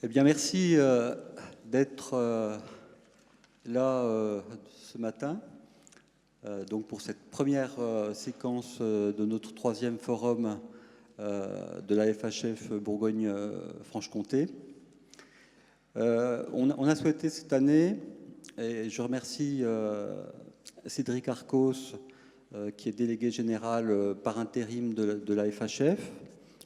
Eh bien, merci d'être là ce matin donc pour cette première séquence de notre troisième forum de la FHF Bourgogne-Franche-Comté. On a souhaité cette année, et je remercie Cédric Arcos, qui est délégué général par intérim de la FHF.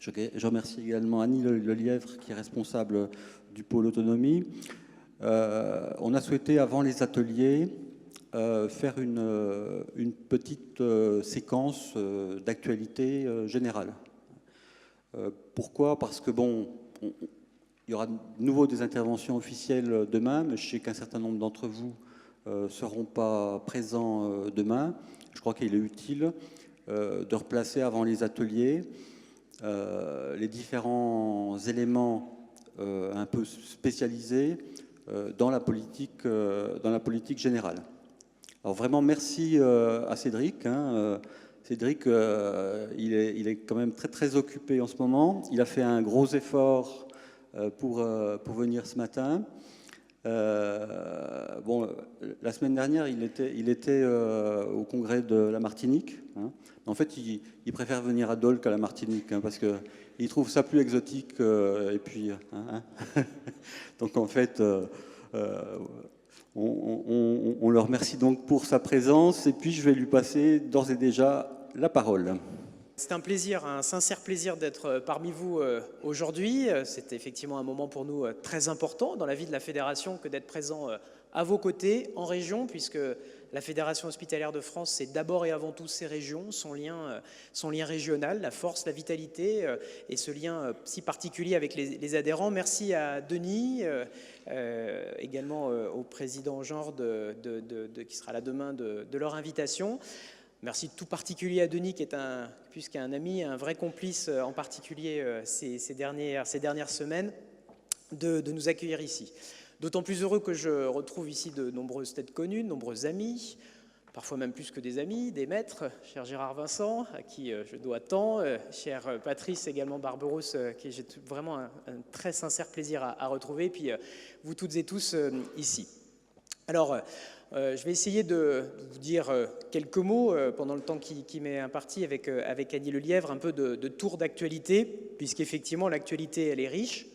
Je remercie également Annie Lelièvre, qui est responsable du pôle autonomie. On a souhaité, avant les ateliers, faire une petite séquence d'actualité générale. Pourquoi? Parce que, bon, il y aura de nouveau des interventions officielles demain, mais je sais qu'un certain nombre d'entre vous ne seront pas présents demain. Je crois qu'il est utile de replacer avant les ateliers les différents éléments un peu spécialisés dans la politique générale. Alors vraiment merci à Cédric. Cédric, il est quand même très très occupé en ce moment. Il a fait un gros effort pour venir ce matin. Bon, la semaine dernière, il était au congrès de la Martinique. En fait, il préfère venir à Dole qu'à la Martinique, parce qu'il trouve ça plus exotique. Et puis, donc en fait, on le remercie donc pour sa présence. Et puis, je vais lui passer d'ores et déjà la parole. C'est un plaisir, un sincère plaisir d'être parmi vous aujourd'hui. C'est effectivement un moment pour nous très important dans la vie de la Fédération que d'être présent à vos côtés en région, puisque la Fédération hospitalière de France, c'est d'abord et avant tout ses régions, son lien régional, la force, la vitalité et ce lien si particulier avec les adhérents. Merci à Denis, également au président Genre qui sera là demain de leur invitation. Merci tout particulier à Denis, qui est puisqu'un ami, un vrai complice, en particulier ces dernières semaines, de nous accueillir ici. D'autant plus heureux que je retrouve ici de nombreuses têtes connues, de nombreux amis, parfois même plus que des amis, des maîtres, cher Gérard Vincent, à qui je dois tant, cher Patrice, également Barberousse, qui j'ai vraiment un très sincère plaisir à retrouver, et puis vous toutes et tous ici. Alors, je vais essayer de vous dire quelques mots pendant le temps qui m'est imparti avec Annie Lelièvre, un peu de tour d'actualité, puisqu'effectivement l'actualité elle est riche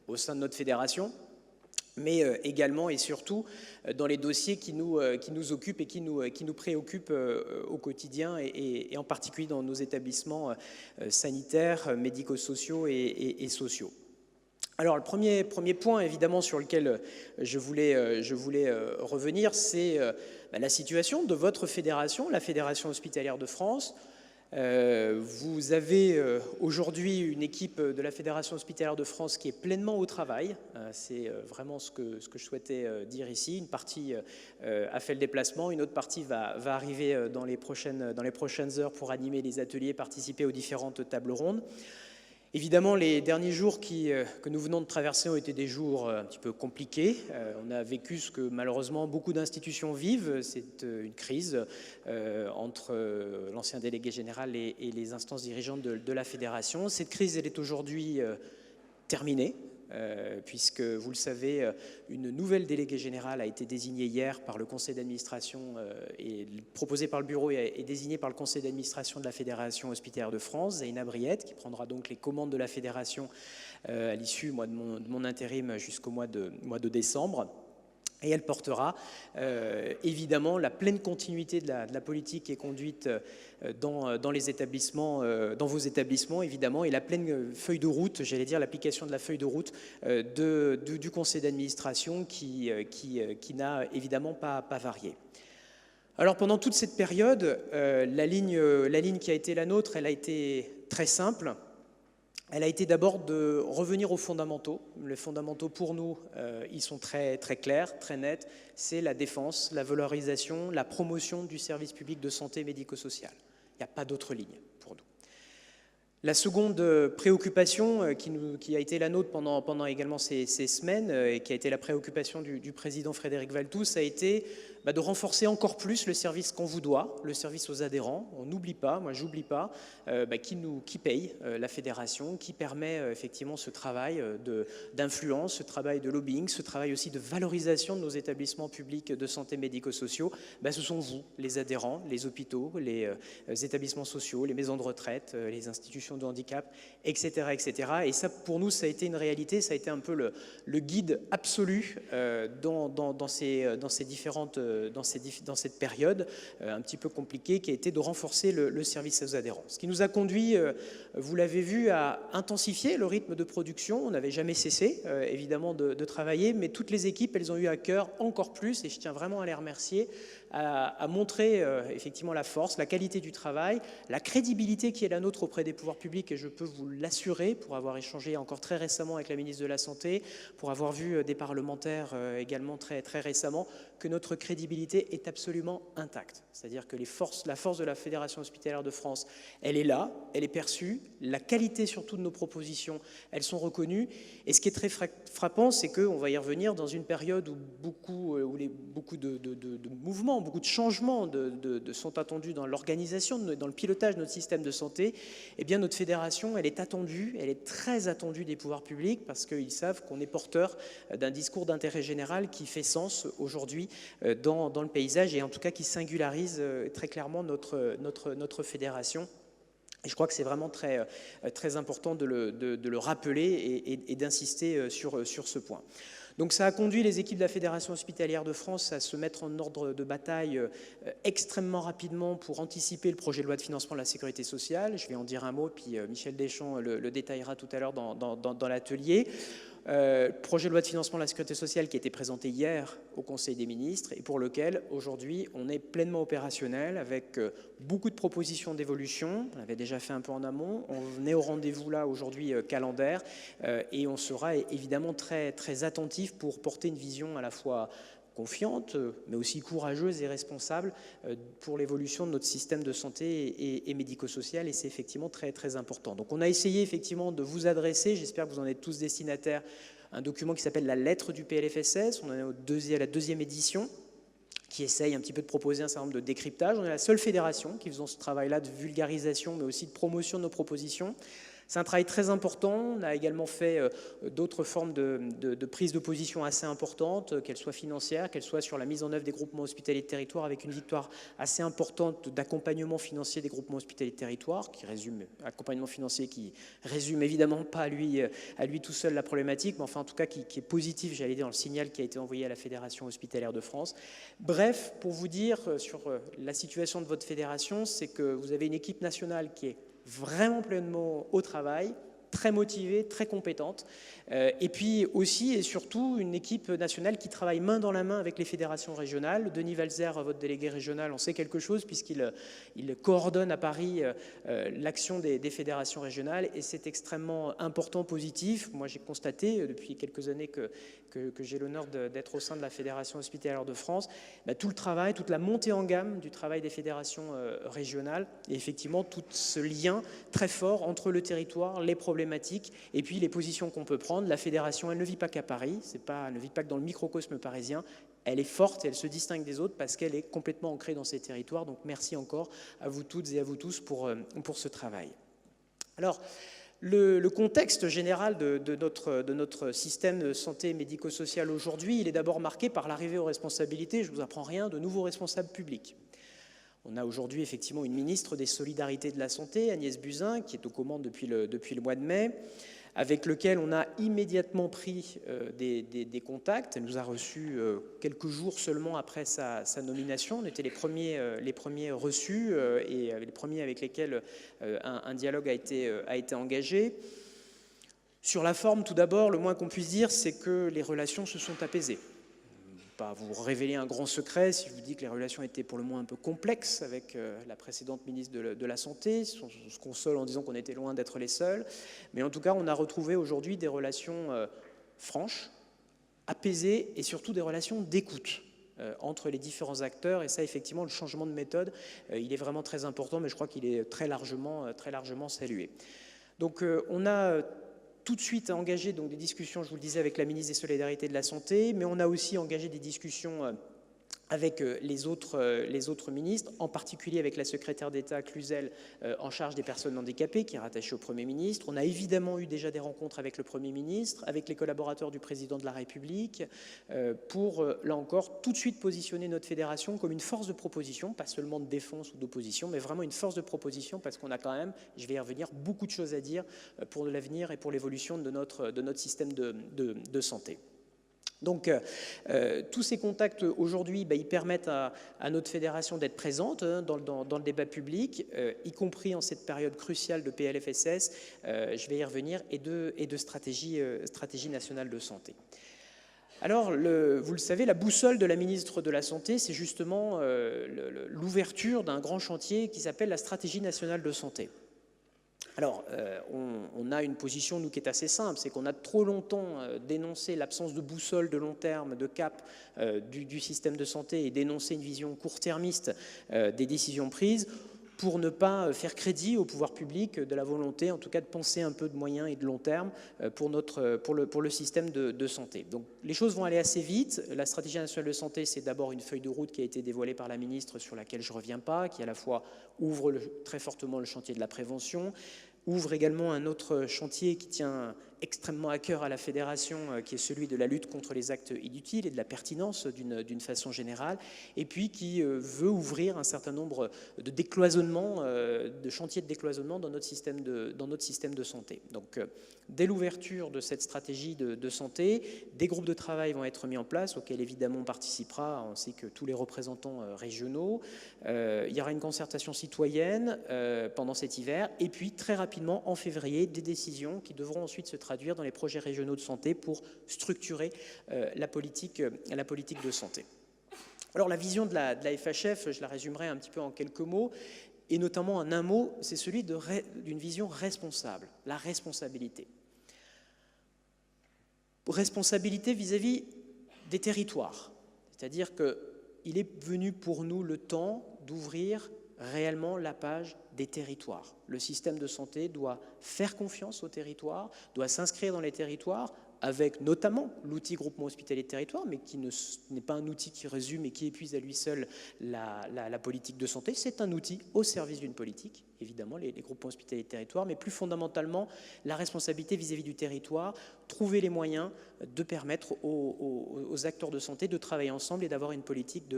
au sein de notre fédération, mais également et surtout dans les dossiers qui nous occupent et qui nous préoccupent au quotidien et en particulier dans nos établissements sanitaires, médico-sociaux et sociaux. Alors le premier point évidemment sur lequel je voulais revenir, c'est la situation de votre fédération, la Fédération hospitalière de France. Vous avez aujourd'hui une équipe de la Fédération hospitalière de France qui est pleinement au travail. C'est vraiment ce que je souhaitais dire ici. Une partie a fait le déplacement, une autre partie va arriver dans les prochaines heures pour animer les ateliers, participer aux différentes tables rondes. Évidemment, les derniers jours que nous venons de traverser ont été des jours un petit peu compliqués. On a vécu ce que malheureusement beaucoup d'institutions vivent, c'est une crise entre l'ancien délégué général et les instances dirigeantes de la fédération. Cette crise, elle est aujourd'hui terminée. Puisque, vous le savez, une nouvelle déléguée générale a été désignée hier par le conseil d'administration et proposée par le bureau et désignée par le conseil d'administration de la Fédération hospitalière de France, Zeyna Briette, qui prendra donc les commandes de la fédération à l'issue de mon intérim jusqu'au mois de décembre. Et elle portera évidemment la pleine continuité de la politique qui est conduite dans les établissements, dans vos établissements évidemment, et la pleine feuille de route, j'allais dire l'application de la feuille de route du conseil d'administration qui n'a évidemment pas varié. Alors pendant toute cette période, la ligne qui a été la nôtre, elle a été très simple. Elle a été d'abord de revenir aux fondamentaux. Les fondamentaux pour nous, ils sont très, très clairs, très nets. C'est la défense, la valorisation, la promotion du service public de santé médico-social. Il n'y a pas d'autre ligne pour nous. La seconde préoccupation qui a été la nôtre pendant également ces semaines et qui a été la préoccupation du président Frédéric Valletoux, ça a été de renforcer encore plus le service qu'on vous doit, le service aux adhérents. On n'oublie pas, moi j'oublie pas, qui paye la fédération, qui permet effectivement ce travail d'influence, ce travail de lobbying, ce travail aussi de valorisation de nos établissements publics de santé médico-sociaux. Ce sont vous, les adhérents, les hôpitaux, les établissements sociaux, les maisons de retraite, les institutions de handicap, etc., etc. Et ça, pour nous, ça a été une réalité, ça a été un peu le guide absolu dans cette période un petit peu compliquée qui a été de renforcer le service aux adhérents. Ce qui nous a conduit, vous l'avez vu, à intensifier le rythme de production. On n'avait jamais cessé, évidemment, de travailler, mais toutes les équipes, elles ont eu à cœur encore plus, et je tiens vraiment à les remercier, à montrer effectivement la force, la qualité du travail, la crédibilité qui est la nôtre auprès des pouvoirs publics, et je peux vous l'assurer, pour avoir échangé encore très récemment avec la ministre de la Santé, pour avoir vu des parlementaires également très, très récemment, que notre crédibilité est absolument intacte. C'est-à-dire que la force de la Fédération hospitalière de France, elle est là, elle est perçue, la qualité surtout de nos propositions, elles sont reconnues, et ce qui est très frappant, c'est qu'on va y revenir dans une période où beaucoup de mouvements, beaucoup de changements sont attendus dans l'organisation, dans le pilotage de notre système de santé. Eh bien, notre fédération, elle est attendue, elle est très attendue des pouvoirs publics parce qu'ils savent qu'on est porteur d'un discours d'intérêt général qui fait sens aujourd'hui dans le paysage et en tout cas qui singularise très clairement notre fédération. Et je crois que c'est vraiment très, très important de le rappeler et d'insister sur ce point. Donc ça a conduit les équipes de la Fédération hospitalière de France à se mettre en ordre de bataille extrêmement rapidement pour anticiper le projet de loi de financement de la sécurité sociale. Je vais en dire un mot, puis Michel Deschamps le détaillera tout à l'heure dans l'atelier. Projet de loi de financement de la sécurité sociale qui a été présenté hier au Conseil des ministres et pour lequel aujourd'hui on est pleinement opérationnel avec beaucoup de propositions d'évolution. On avait déjà fait un peu en amont, on est au rendez-vous là aujourd'hui calendaire et on sera évidemment très, très attentif pour porter une vision à la fois confiante, mais aussi courageuse et responsable pour l'évolution de notre système de santé et médico-social, et c'est effectivement très, très important. Donc on a essayé effectivement de vous adresser, j'espère que vous en êtes tous destinataires, un document qui s'appelle la lettre du PLFSS, on en est à la deuxième édition, qui essaye un petit peu de proposer un certain nombre de décryptages. On est la seule fédération qui faisons ce travail-là de vulgarisation, mais aussi de promotion de nos propositions. C'est un travail très important. On a également fait d'autres formes de prise de position assez importantes, qu'elles soient financières, qu'elles soient sur la mise en œuvre des groupements hospitaliers de territoire, avec une victoire assez importante d'accompagnement financier des groupements hospitaliers de territoire, accompagnement financier qui résume évidemment pas à lui tout seul la problématique, mais enfin en tout cas qui est positif, j'allais dire, dans le signal qui a été envoyé à la Fédération hospitalière de France. Bref, pour vous dire sur la situation de votre fédération, c'est que vous avez une équipe nationale qui est vraiment pleinement au travail, très motivée, très compétente, et puis aussi et surtout une équipe nationale qui travaille main dans la main avec les fédérations régionales. Denis Valzer, votre délégué régional, en sait quelque chose puisqu'il coordonne à Paris l'action des fédérations régionales, et c'est extrêmement important, positif. Moi j'ai constaté depuis quelques années que j'ai l'honneur d'être au sein de la Fédération hospitalière de France, tout le travail, toute la montée en gamme du travail des fédérations régionales, et effectivement tout ce lien très fort entre le territoire, les problématiques et puis les positions qu'on peut prendre. La fédération, elle ne vit pas qu'à Paris, elle ne vit pas que dans le microcosme parisien, elle est forte et elle se distingue des autres parce qu'elle est complètement ancrée dans ces territoires. Donc merci encore à vous toutes et à vous tous pour ce travail. Alors, le contexte général de notre système de santé médico-social aujourd'hui, il est d'abord marqué par l'arrivée aux responsabilités, je ne vous apprends rien, de nouveaux responsables publics. On a aujourd'hui effectivement une ministre des Solidarités de la Santé, Agnès Buzyn, qui est aux commandes depuis le mois de mai, avec lequel on a immédiatement pris des contacts. Elle nous a reçus quelques jours seulement après sa nomination. On était les premiers reçus et les premiers avec lesquels un dialogue a été engagé. Sur la forme, tout d'abord, le moins qu'on puisse dire, c'est que les relations se sont apaisées. Pas vous révéler un grand secret si je vous dis que les relations étaient pour le moins un peu complexes avec la précédente ministre de la Santé. On se console en disant qu'on était loin d'être les seuls. Mais en tout cas, on a retrouvé aujourd'hui des relations franches, apaisées et surtout des relations d'écoute entre les différents acteurs. Et ça, effectivement, le changement de méthode, il est vraiment très important, mais je crois qu'il est très largement salué. Donc, on a tout de suite engagé des discussions, je vous le disais, avec la ministre des Solidarités et de la Santé, mais on a aussi engagé des discussions avec les autres ministres, en particulier avec la secrétaire d'État Cluzel en charge des personnes handicapées, qui est rattachée au Premier ministre. On a évidemment eu déjà des rencontres avec le Premier ministre, avec les collaborateurs du Président de la République, pour, là encore, tout de suite positionner notre fédération comme une force de proposition, pas seulement de défense ou d'opposition, mais vraiment une force de proposition, parce qu'on a quand même, je vais y revenir, beaucoup de choses à dire pour l'avenir et pour l'évolution de notre système de santé. Donc, tous ces contacts aujourd'hui, ils permettent à notre fédération d'être présente dans le débat public, y compris en cette période cruciale de PLFSS, je vais y revenir, et de stratégie nationale de santé. Alors, vous le savez, la boussole de la ministre de la Santé, c'est justement l'ouverture d'un grand chantier qui s'appelle la stratégie nationale de santé. Alors, on a une position, nous, qui est assez simple, c'est qu'on a trop longtemps dénoncé l'absence de boussole de long terme, de cap du système de santé, et dénoncé une vision court-termiste des décisions prises, pour ne pas faire crédit au pouvoir public de la volonté, en tout cas, de penser un peu de moyen et de long terme pour le système de santé. Donc, les choses vont aller assez vite. La stratégie nationale de santé, c'est d'abord une feuille de route qui a été dévoilée par la ministre, sur laquelle je ne reviens pas, qui à la fois ouvre très fortement le chantier de la prévention, ouvre également un autre chantier qui tient extrêmement à cœur à la fédération, qui est celui de la lutte contre les actes inutiles et de la pertinence d'une façon générale, et puis qui veut ouvrir un certain nombre de décloisonnements, de chantiers de décloisonnement dans notre système de santé. Donc, dès l'ouverture de cette stratégie de santé, des groupes de travail vont être mis en place, auxquels évidemment on participera, ainsi que tous les représentants régionaux. Il y aura une concertation citoyenne pendant cet hiver, et puis très rapidement, en février, des décisions qui devront ensuite se traduire dans les projets régionaux de santé pour structurer la politique de santé. Alors, la vision de la FHF, je la résumerai un petit peu en quelques mots, et notamment en un mot, c'est celui d'une vision responsable, la responsabilité. Responsabilité vis-à-vis des territoires, c'est-à-dire qu'il est venu pour nous le temps d'ouvrir réellement la page des territoires. Le système de santé doit faire confiance aux territoires, doit s'inscrire dans les territoires, avec notamment l'outil groupement hospitalier de territoire, mais qui n'est pas un outil qui résume et qui épuise à lui seul la politique de santé. C'est un outil au service d'une politique, évidemment, les groupements hospitaliers de territoire, mais plus fondamentalement, la responsabilité vis-à-vis du territoire, trouver les moyens de permettre aux acteurs de santé de travailler ensemble et d'avoir une politique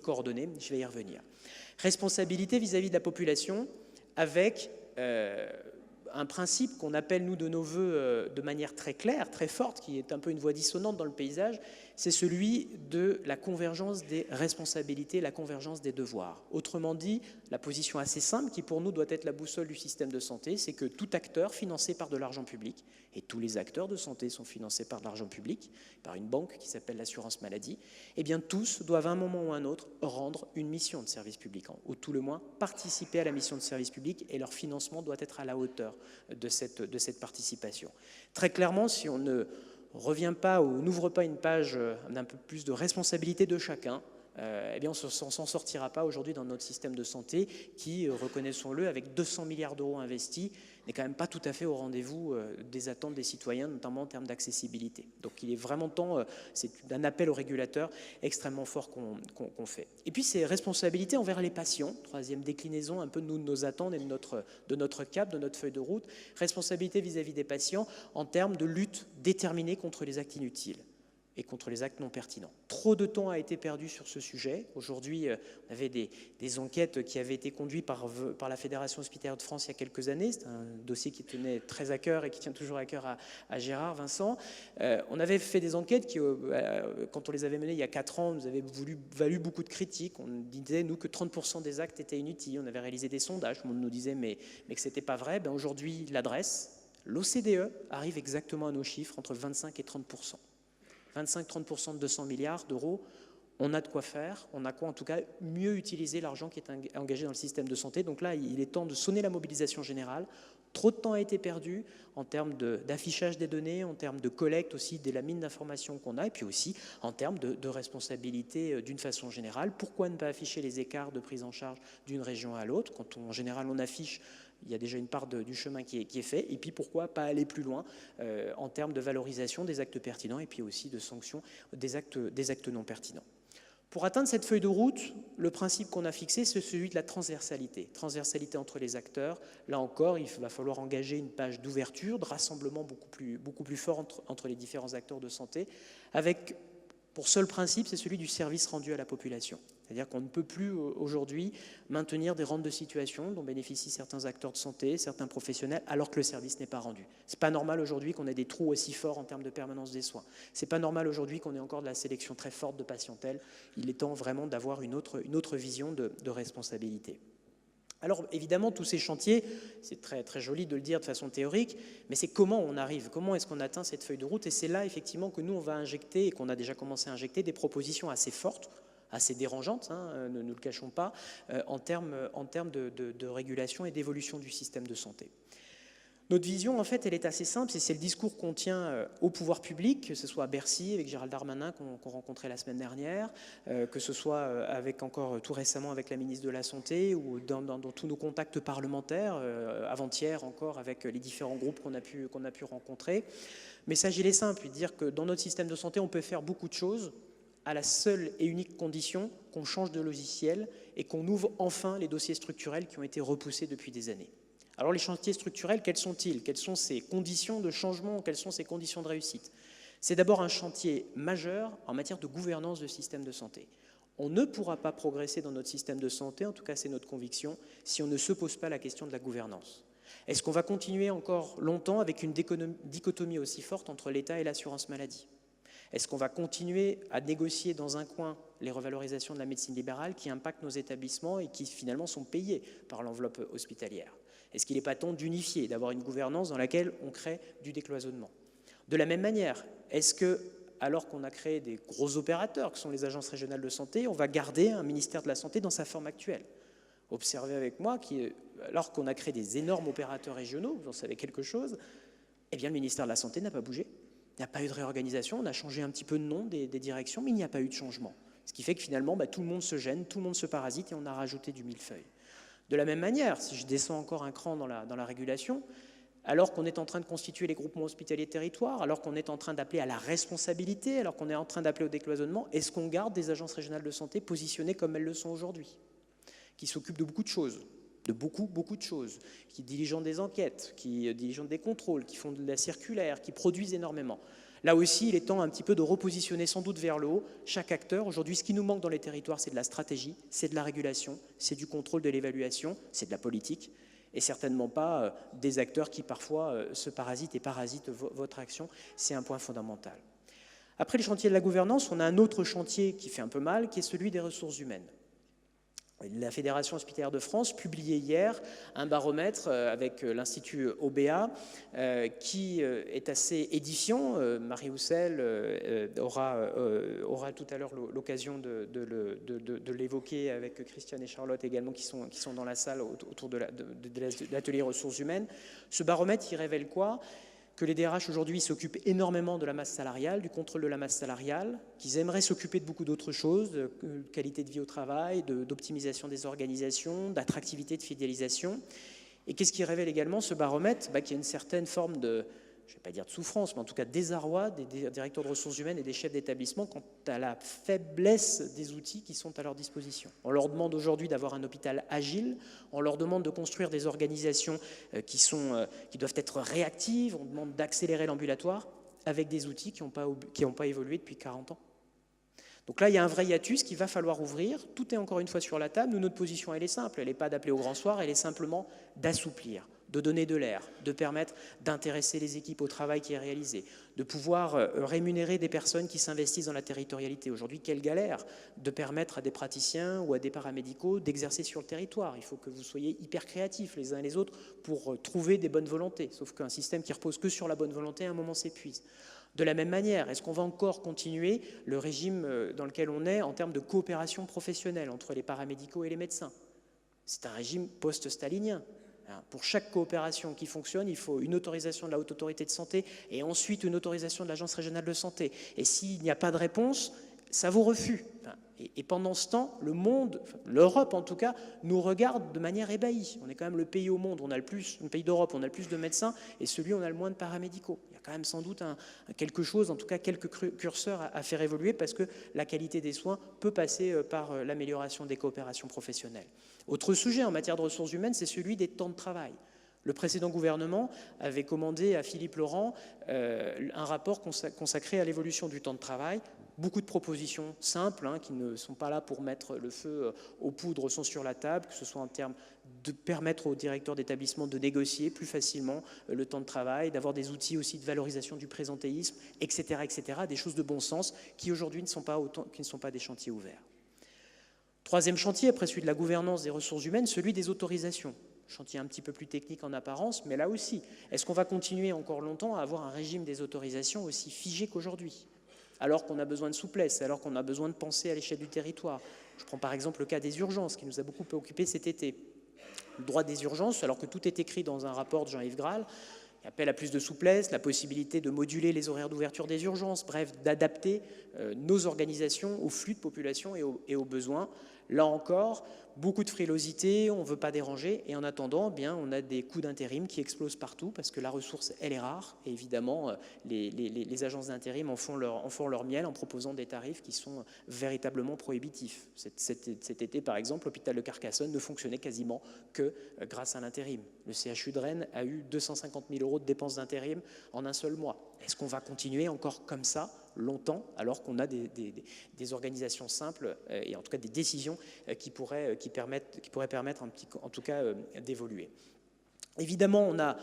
coordonnée. Je vais y revenir. Responsabilité vis-à-vis de la population, avec un principe qu'on appelle, nous, de nos voeux de manière très claire, très forte, qui est un peu une voix dissonante dans le paysage, c'est celui de la convergence des responsabilités, la convergence des devoirs. Autrement dit, la position assez simple, qui pour nous doit être la boussole du système de santé, c'est que tout acteur financé par de l'argent public, et tous les acteurs de santé sont financés par de l'argent public, par une banque qui s'appelle l'assurance maladie, eh bien tous doivent à un moment ou à un autre rendre une mission de service public, ou tout le moins participer à la mission de service public, et leur financement doit être à la hauteur de cette participation. Très clairement, si on ne revient pas ou n'ouvre pas une page d'un peu plus de responsabilité de chacun, eh bien on ne s'en sortira pas aujourd'hui dans notre système de santé qui, reconnaissons-le, avec 200 milliards d'euros investis, n'est quand même pas tout à fait au rendez-vous des attentes des citoyens, notamment en termes d'accessibilité. Donc il est vraiment temps, c'est un appel au régulateur extrêmement fort qu'on fait. Et puis c'est responsabilité envers les patients, troisième déclinaison un peu de nos attentes et de notre cap, de notre feuille de route, responsabilité vis-à-vis des patients en termes de lutte déterminée contre les actes inutiles et contre les actes non pertinents. Trop de temps a été perdu sur ce sujet. Aujourd'hui, on avait des enquêtes qui avaient été conduites par la Fédération hospitalière de France il y a quelques années. C'est un dossier qui tenait très à cœur et qui tient toujours à cœur à Gérard, Vincent. On avait fait des enquêtes qui, quand on les avait menées il y a 4 ans, nous avaient valu beaucoup de critiques. On disait, nous, que 30% des actes étaient inutiles. On avait réalisé des sondages. Tout le monde nous disait mais que ce n'était pas vrai. Ben aujourd'hui, l'adresse, l'OCDE, arrive exactement à nos chiffres, entre 25 et 30%. 25-30% de 200 milliards d'euros, on a de quoi faire, on a quoi en tout cas mieux utiliser l'argent qui est engagé dans le système de santé. Donc là, il est temps de sonner la mobilisation générale. Trop de temps a été perdu en termes d'affichage des données, en termes de collecte aussi de la mine d'informations qu'on a, et puis aussi en termes de responsabilité d'une façon générale. Pourquoi ne pas afficher les écarts de prise en charge d'une région à l'autre? Quand en général on affiche, il y a déjà une part du chemin qui est fait. Et puis pourquoi pas aller plus loin en termes de valorisation des actes pertinents et puis aussi de sanctions des actes non pertinents. Pour atteindre cette feuille de route, le principe qu'on a fixé, c'est celui de la transversalité. Transversalité entre les acteurs. Là encore, il va falloir engager une page d'ouverture, de rassemblement beaucoup plus fort entre les différents acteurs de santé, avec, pour seul principe, c'est celui du service rendu à la population. C'est-à-dire qu'on ne peut plus aujourd'hui maintenir des rentes de situation dont bénéficient certains acteurs de santé, certains professionnels, alors que le service n'est pas rendu. Ce n'est pas normal aujourd'hui qu'on ait des trous aussi forts en termes de permanence des soins. Ce n'est pas normal aujourd'hui qu'on ait encore de la sélection très forte de patientèle. Il est temps vraiment d'avoir une autre vision de responsabilité. Alors évidemment, tous ces chantiers, c'est très, très joli de le dire de façon théorique, mais c'est comment on arrive, comment est-ce qu'on atteint cette feuille de route, et c'est là effectivement que nous on va injecter, et qu'on a déjà commencé à injecter, des propositions assez fortes, assez dérangeantes, ne nous le cachons pas, en termes de régulation et d'évolution du système de santé. Notre vision, en fait, elle est assez simple, et c'est le discours qu'on tient au pouvoir public, que ce soit à Bercy, avec Gérald Darmanin, qu'on rencontrait la semaine dernière, que ce soit avec encore tout récemment avec la ministre de la Santé, ou dans tous nos contacts parlementaires, avant-hier encore avec les différents groupes qu'on a pu rencontrer. Le message, il est simple, dire que dans notre système de santé, on peut faire beaucoup de choses, à la seule et unique condition qu'on change de logiciel et qu'on ouvre enfin les dossiers structurels qui ont été repoussés depuis des années. Alors les chantiers structurels, quels sont-ils? Quelles sont ces conditions de changement? Quelles sont ces conditions de réussite? C'est d'abord un chantier majeur en matière de gouvernance de système de santé. On ne pourra pas progresser dans notre système de santé, en tout cas c'est notre conviction, si on ne se pose pas la question de la gouvernance. Est-ce qu'on va continuer encore longtemps avec une dichotomie aussi forte entre l'État et l'assurance maladie? Est-ce qu'on va continuer à négocier dans un coin les revalorisations de la médecine libérale qui impactent nos établissements et qui finalement sont payés par l'enveloppe hospitalière? Est-ce qu'il n'est pas temps d'unifier, d'avoir une gouvernance dans laquelle on crée du décloisonnement? De la même manière, est-ce que, alors qu'on a créé des gros opérateurs, que sont les agences régionales de santé, on va garder un ministère de la Santé dans sa forme actuelle? Observez avec moi alors qu'on a créé des énormes opérateurs régionaux, vous en savez quelque chose, eh bien le ministère de la Santé n'a pas bougé. Il n'y a pas eu de réorganisation, on a changé un petit peu de nom des directions, mais il n'y a pas eu de changement. Ce qui fait que finalement, tout le monde se gêne, tout le monde se parasite et on a rajouté du millefeuille. De la même manière, si je descends encore un cran dans la régulation, alors qu'on est en train de constituer les groupements hospitaliers de territoire, alors qu'on est en train d'appeler à la responsabilité, alors qu'on est en train d'appeler au décloisonnement, est-ce qu'on garde des agences régionales de santé positionnées comme elles le sont aujourd'hui, qui s'occupent de beaucoup de choses, beaucoup de choses, qui diligentent des enquêtes, qui diligentent des contrôles, qui font de la circulaire, qui produisent énormément. Là aussi, il est temps un petit peu de repositionner sans doute vers le haut chaque acteur. Aujourd'hui, ce qui nous manque dans les territoires, c'est de la stratégie, c'est de la régulation, c'est du contrôle, de l'évaluation, c'est de la politique, et certainement pas des acteurs qui parfois se parasitent et parasitent votre action. C'est un point fondamental. Après le chantier de la gouvernance, on a un autre chantier qui fait un peu mal, qui est celui des ressources humaines. La Fédération hospitalière de France publiait hier un baromètre avec l'Institut OBA qui est assez édifiant. Marie Houssel aura tout à l'heure l'occasion de l'évoquer avec Christiane et Charlotte également qui sont dans la salle autour de l'atelier ressources humaines. Ce baromètre, il révèle quoi? Que les DRH aujourd'hui s'occupent énormément de la masse salariale, du contrôle de la masse salariale, qu'ils aimeraient s'occuper de beaucoup d'autres choses, de qualité de vie au travail, d'optimisation des organisations, d'attractivité, de fidélisation. Et qu'est-ce qui révèle également ce baromètre? Qu'il y a une certaine forme de, je ne vais pas dire de souffrance, mais en tout cas de désarroi des directeurs de ressources humaines et des chefs d'établissement quant à la faiblesse des outils qui sont à leur disposition. On leur demande aujourd'hui d'avoir un hôpital agile, on leur demande de construire des organisations qui doivent être réactives, on demande d'accélérer l'ambulatoire avec des outils qui n'ont pas évolué depuis 40 ans. Donc là, il y a un vrai hiatus qu'il va falloir ouvrir. Tout est encore une fois sur la table. Nous, notre position, elle est simple. Elle n'est pas d'appeler au grand soir, elle est simplement d'assouplir, de donner de l'air, de permettre d'intéresser les équipes au travail qui est réalisé, de pouvoir rémunérer des personnes qui s'investissent dans la territorialité. Aujourd'hui, quelle galère de permettre à des praticiens ou à des paramédicaux d'exercer sur le territoire. Il faut que vous soyez hyper créatifs les uns et les autres pour trouver des bonnes volontés. Sauf qu'un système qui repose que sur la bonne volonté, à un moment s'épuise. De la même manière, est-ce qu'on va encore continuer le régime dans lequel on est en termes de coopération professionnelle entre les paramédicaux et les médecins? C'est un régime post-stalinien. Pour chaque coopération qui fonctionne, il faut une autorisation de la Haute Autorité de Santé et ensuite une autorisation de l'Agence régionale de santé. Et s'il n'y a pas de réponse, ça vaut refus. Et pendant ce temps, le monde, l'Europe en tout cas, nous regarde de manière ébahie. On est quand même le pays au monde, le pays d'Europe, on a le plus de médecins et celui où on a le moins de paramédicaux. Il y a quand même sans doute quelque chose, en tout cas quelques curseurs à faire évoluer parce que la qualité des soins peut passer par l'amélioration des coopérations professionnelles. Autre sujet en matière de ressources humaines, c'est celui des temps de travail. Le précédent gouvernement avait commandé à Philippe Laurent un rapport consacré à l'évolution du temps de travail. Beaucoup de propositions simples qui ne sont pas là pour mettre le feu aux poudres sont sur la table, que ce soit en termes de permettre aux directeurs d'établissement de négocier plus facilement le temps de travail, d'avoir des outils aussi de valorisation du présentéisme, etc., etc., des choses de bon sens qui aujourd'hui ne sont pas des chantiers ouverts. Troisième chantier, après celui de la gouvernance des ressources humaines, celui des autorisations. Chantier un petit peu plus technique en apparence, mais là aussi, est-ce qu'on va continuer encore longtemps à avoir un régime des autorisations aussi figé qu'aujourd'hui ? Alors qu'on a besoin de souplesse, alors qu'on a besoin de penser à l'échelle du territoire. Je prends par exemple le cas des urgences, qui nous a beaucoup préoccupé cet été. Le droit des urgences, alors que tout est écrit dans un rapport de Jean-Yves Graal, il appelle à plus de souplesse, la possibilité de moduler les horaires d'ouverture des urgences, bref, d'adapter nos organisations aux flux de population et aux besoins. Là encore, beaucoup de frilosité, on ne veut pas déranger, et en attendant, eh bien, on a des coûts d'intérim qui explosent partout parce que la ressource, elle est rare, et évidemment, les agences d'intérim en font leur miel en proposant des tarifs qui sont véritablement prohibitifs. Cet été, par exemple, l'hôpital de Carcassonne ne fonctionnait quasiment que grâce à l'intérim. Le CHU de Rennes a eu 250 000 € de dépenses d'intérim en un seul mois. Est-ce qu'on va continuer encore comme ça longtemps, alors qu'on a des organisations simples et en tout cas des décisions qui pourraient permettre en tout cas d'évoluer. Évidemment, on a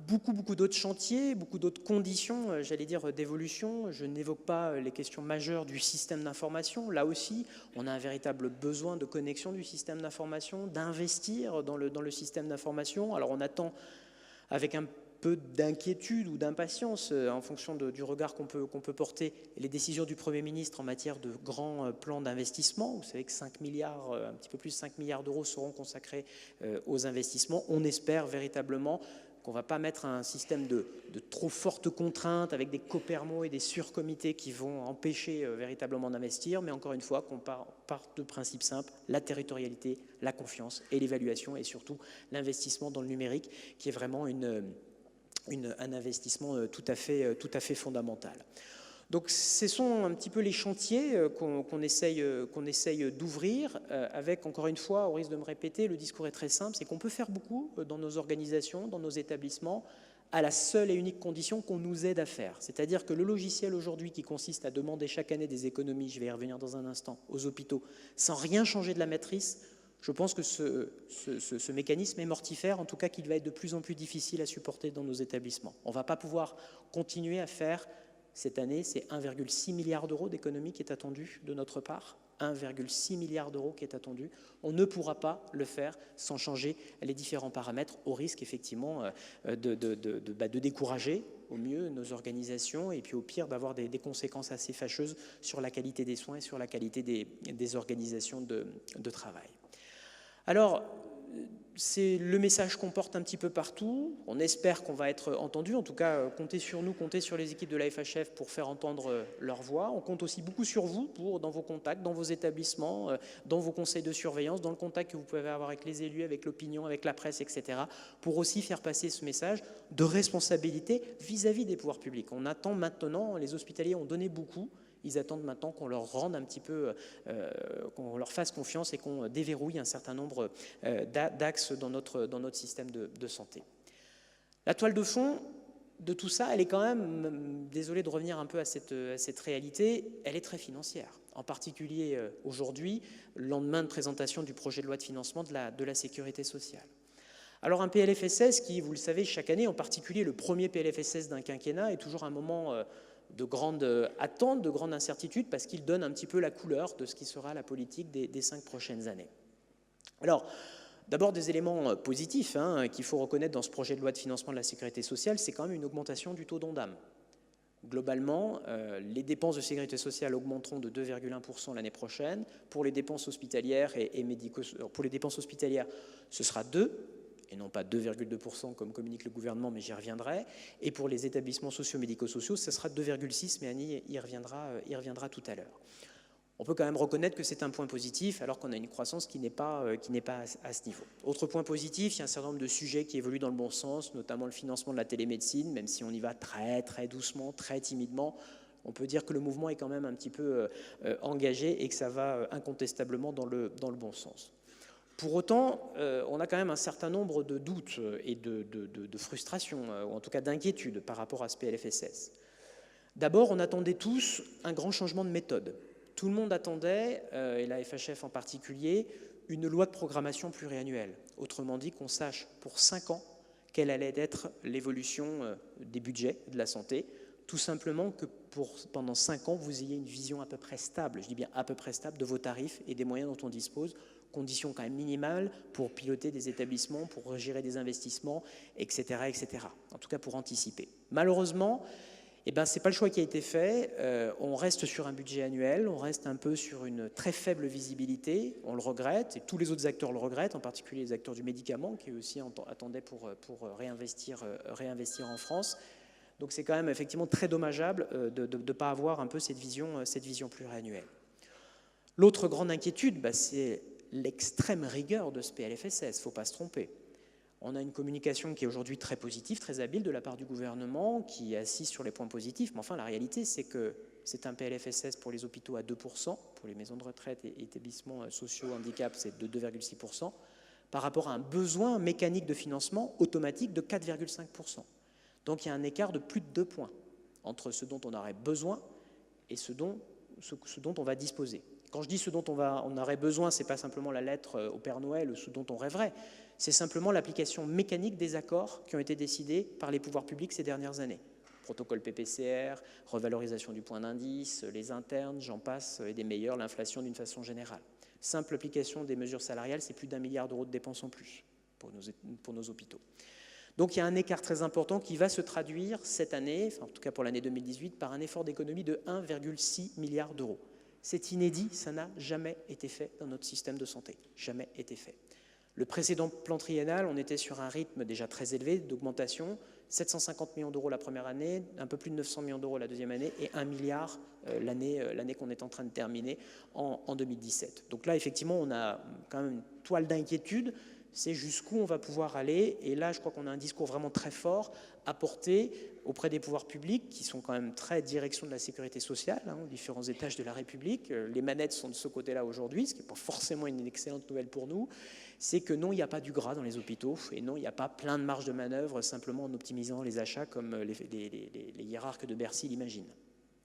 beaucoup d'autres chantiers, beaucoup d'autres conditions, j'allais dire, d'évolution. Je n'évoque pas les questions majeures du système d'information. Là aussi, on a un véritable besoin de connexion du système d'information, d'investir dans le système d'information. Alors on attend avec un peu d'inquiétude ou d'impatience en fonction du regard qu'on peut porter les décisions du Premier ministre en matière de grands plans d'investissement. Vous savez que 5 milliards, un petit peu plus de 5 milliards d'euros seront consacrés aux investissements. On espère véritablement qu'on ne va pas mettre un système de trop fortes contraintes avec des copermos et des surcomités qui vont empêcher véritablement d'investir, mais encore une fois qu'on part de principes simples, la territorialité, la confiance et l'évaluation et surtout l'investissement dans le numérique qui est vraiment un investissement tout à fait fondamental. Donc ce sont un petit peu les chantiers qu'on essaye d'ouvrir avec, encore une fois, au risque de me répéter, le discours est très simple, c'est qu'on peut faire beaucoup dans nos organisations, dans nos établissements, à la seule et unique condition qu'on nous aide à faire. C'est-à-dire que le logiciel aujourd'hui qui consiste à demander chaque année des économies, je vais y revenir dans un instant, aux hôpitaux, sans rien changer de la matrice, je pense que ce mécanisme est mortifère, en tout cas qu'il va être de plus en plus difficile à supporter dans nos établissements. On ne va pas pouvoir continuer à faire, cette année, c'est 1,6 milliard d'euros d'économie qui est attendu de notre part. 1,6 milliard d'euros qui est attendu. On ne pourra pas le faire sans changer les différents paramètres, au risque effectivement de décourager au mieux nos organisations et puis au pire d'avoir des conséquences assez fâcheuses sur la qualité des soins et sur la qualité des organisations de travail. Alors, c'est le message qu'on porte un petit peu partout. On espère qu'on va être entendu. En tout cas, comptez sur nous, comptez sur les équipes de la FHF pour faire entendre leur voix. On compte aussi beaucoup sur vous dans vos contacts, dans vos établissements, dans vos conseils de surveillance, dans le contact que vous pouvez avoir avec les élus, avec l'opinion, avec la presse, etc., pour aussi faire passer ce message de responsabilité vis-à-vis des pouvoirs publics. On attend maintenant, les hospitaliers ont donné beaucoup. Ils attendent maintenant qu'on leur rende un petit peu, qu'on leur fasse confiance et qu'on déverrouille un certain nombre d'axes dans notre système de santé. La toile de fond de tout ça, elle est quand même, désolé de revenir un peu à cette réalité, elle est très financière. En particulier aujourd'hui, le lendemain de présentation du projet de loi de financement de la sécurité sociale. Alors un PLFSS qui, vous le savez, chaque année, en particulier le premier PLFSS d'un quinquennat, est toujours un moment de grande attente, de grande incertitude, parce qu'il donne un petit peu la couleur de ce qui sera la politique des 5 prochaines années. Alors, d'abord des éléments positifs qu'il faut reconnaître dans ce projet de loi de financement de la sécurité sociale, c'est quand même une augmentation du taux d'Ondam. Globalement, les dépenses de sécurité sociale augmenteront de 2,1% l'année prochaine. Pour les dépenses hospitalières et médicaux, pour les dépenses hospitalières, ce sera 2%. Et non pas 2,2% comme communique le gouvernement, mais j'y reviendrai. Et pour les établissements socio-médico-sociaux, ce sera 2,6%, mais Annie y reviendra tout à l'heure. On peut quand même reconnaître que c'est un point positif, alors qu'on a une croissance qui n'est pas à ce niveau. Autre point positif, il y a un certain nombre de sujets qui évoluent dans le bon sens, notamment le financement de la télémédecine, même si on y va très très doucement, très timidement. On peut dire que le mouvement est quand même un petit peu engagé et que ça va incontestablement dans le bon sens. Pour autant, on a quand même un certain nombre de doutes et de frustrations, ou en tout cas d'inquiétudes par rapport à ce PLFSS. D'abord, on attendait tous un grand changement de méthode. Tout le monde attendait, et la FHF en particulier, une loi de programmation pluriannuelle. Autrement dit, qu'on sache pour 5 ans quelle allait être l'évolution des budgets de la santé, tout simplement que pendant 5 ans, vous ayez une vision à peu près stable, je dis bien à peu près stable, de vos tarifs et des moyens dont on dispose, conditions quand même minimales pour piloter des établissements, pour gérer des investissements, etc., etc. En tout cas, pour anticiper. Malheureusement, ce n'est pas le choix qui a été fait. On reste sur un budget annuel, on reste un peu sur une très faible visibilité, on le regrette, et tous les autres acteurs le regrettent, en particulier les acteurs du médicament, qui aussi attendaient pour réinvestir en France. Donc c'est quand même effectivement très dommageable de ne pas avoir un peu cette vision pluriannuelle. L'autre grande inquiétude, c'est l'extrême rigueur de ce PLFSS, il ne faut pas se tromper. On a une communication qui est aujourd'hui très positive, très habile de la part du gouvernement, qui est assise sur les points positifs. Mais enfin, la réalité, c'est que c'est un PLFSS pour les hôpitaux à 2%, pour les maisons de retraite et établissements sociaux handicap, c'est de 2,6%, par rapport à un besoin mécanique de financement automatique de 4,5%. Donc il y a un écart de plus de 2 points entre ce dont on aurait besoin et ce dont on va disposer. Quand je dis ce dont on aurait besoin, ce n'est pas simplement la lettre au Père Noël ou ce dont on rêverait, c'est simplement l'application mécanique des accords qui ont été décidés par les pouvoirs publics ces dernières années. Protocole PPCR, revalorisation du point d'indice, les internes, j'en passe, et des meilleurs, l'inflation d'une façon générale. Simple application des mesures salariales, c'est plus d'1 milliard d'euros de dépenses en plus pour nos hôpitaux. Donc il y a un écart très important qui va se traduire cette année, en tout cas pour l'année 2018, par un effort d'économie de 1,6 milliard d'euros. C'est inédit, ça n'a jamais été fait dans notre système de santé, jamais été fait. Le précédent plan triennal, on était sur un rythme déjà très élevé d'augmentation, 750 millions d'euros la première année, un peu plus de 900 millions d'euros la deuxième année et 1 milliard l'année qu'on est en train de terminer en 2017. Donc là, effectivement, on a quand même une toile d'inquiétude, c'est jusqu'où on va pouvoir aller. Et là, je crois qu'on a un discours vraiment très fort à porter auprès des pouvoirs publics qui sont quand même très direction de la sécurité sociale, aux différents étages de la République. Les manettes sont de ce côté-là aujourd'hui, ce qui n'est pas forcément une excellente nouvelle pour nous. C'est que non, il n'y a pas du gras dans les hôpitaux et non, il n'y a pas plein de marge de manœuvre simplement en optimisant les achats comme les hiérarques de Bercy l'imaginent.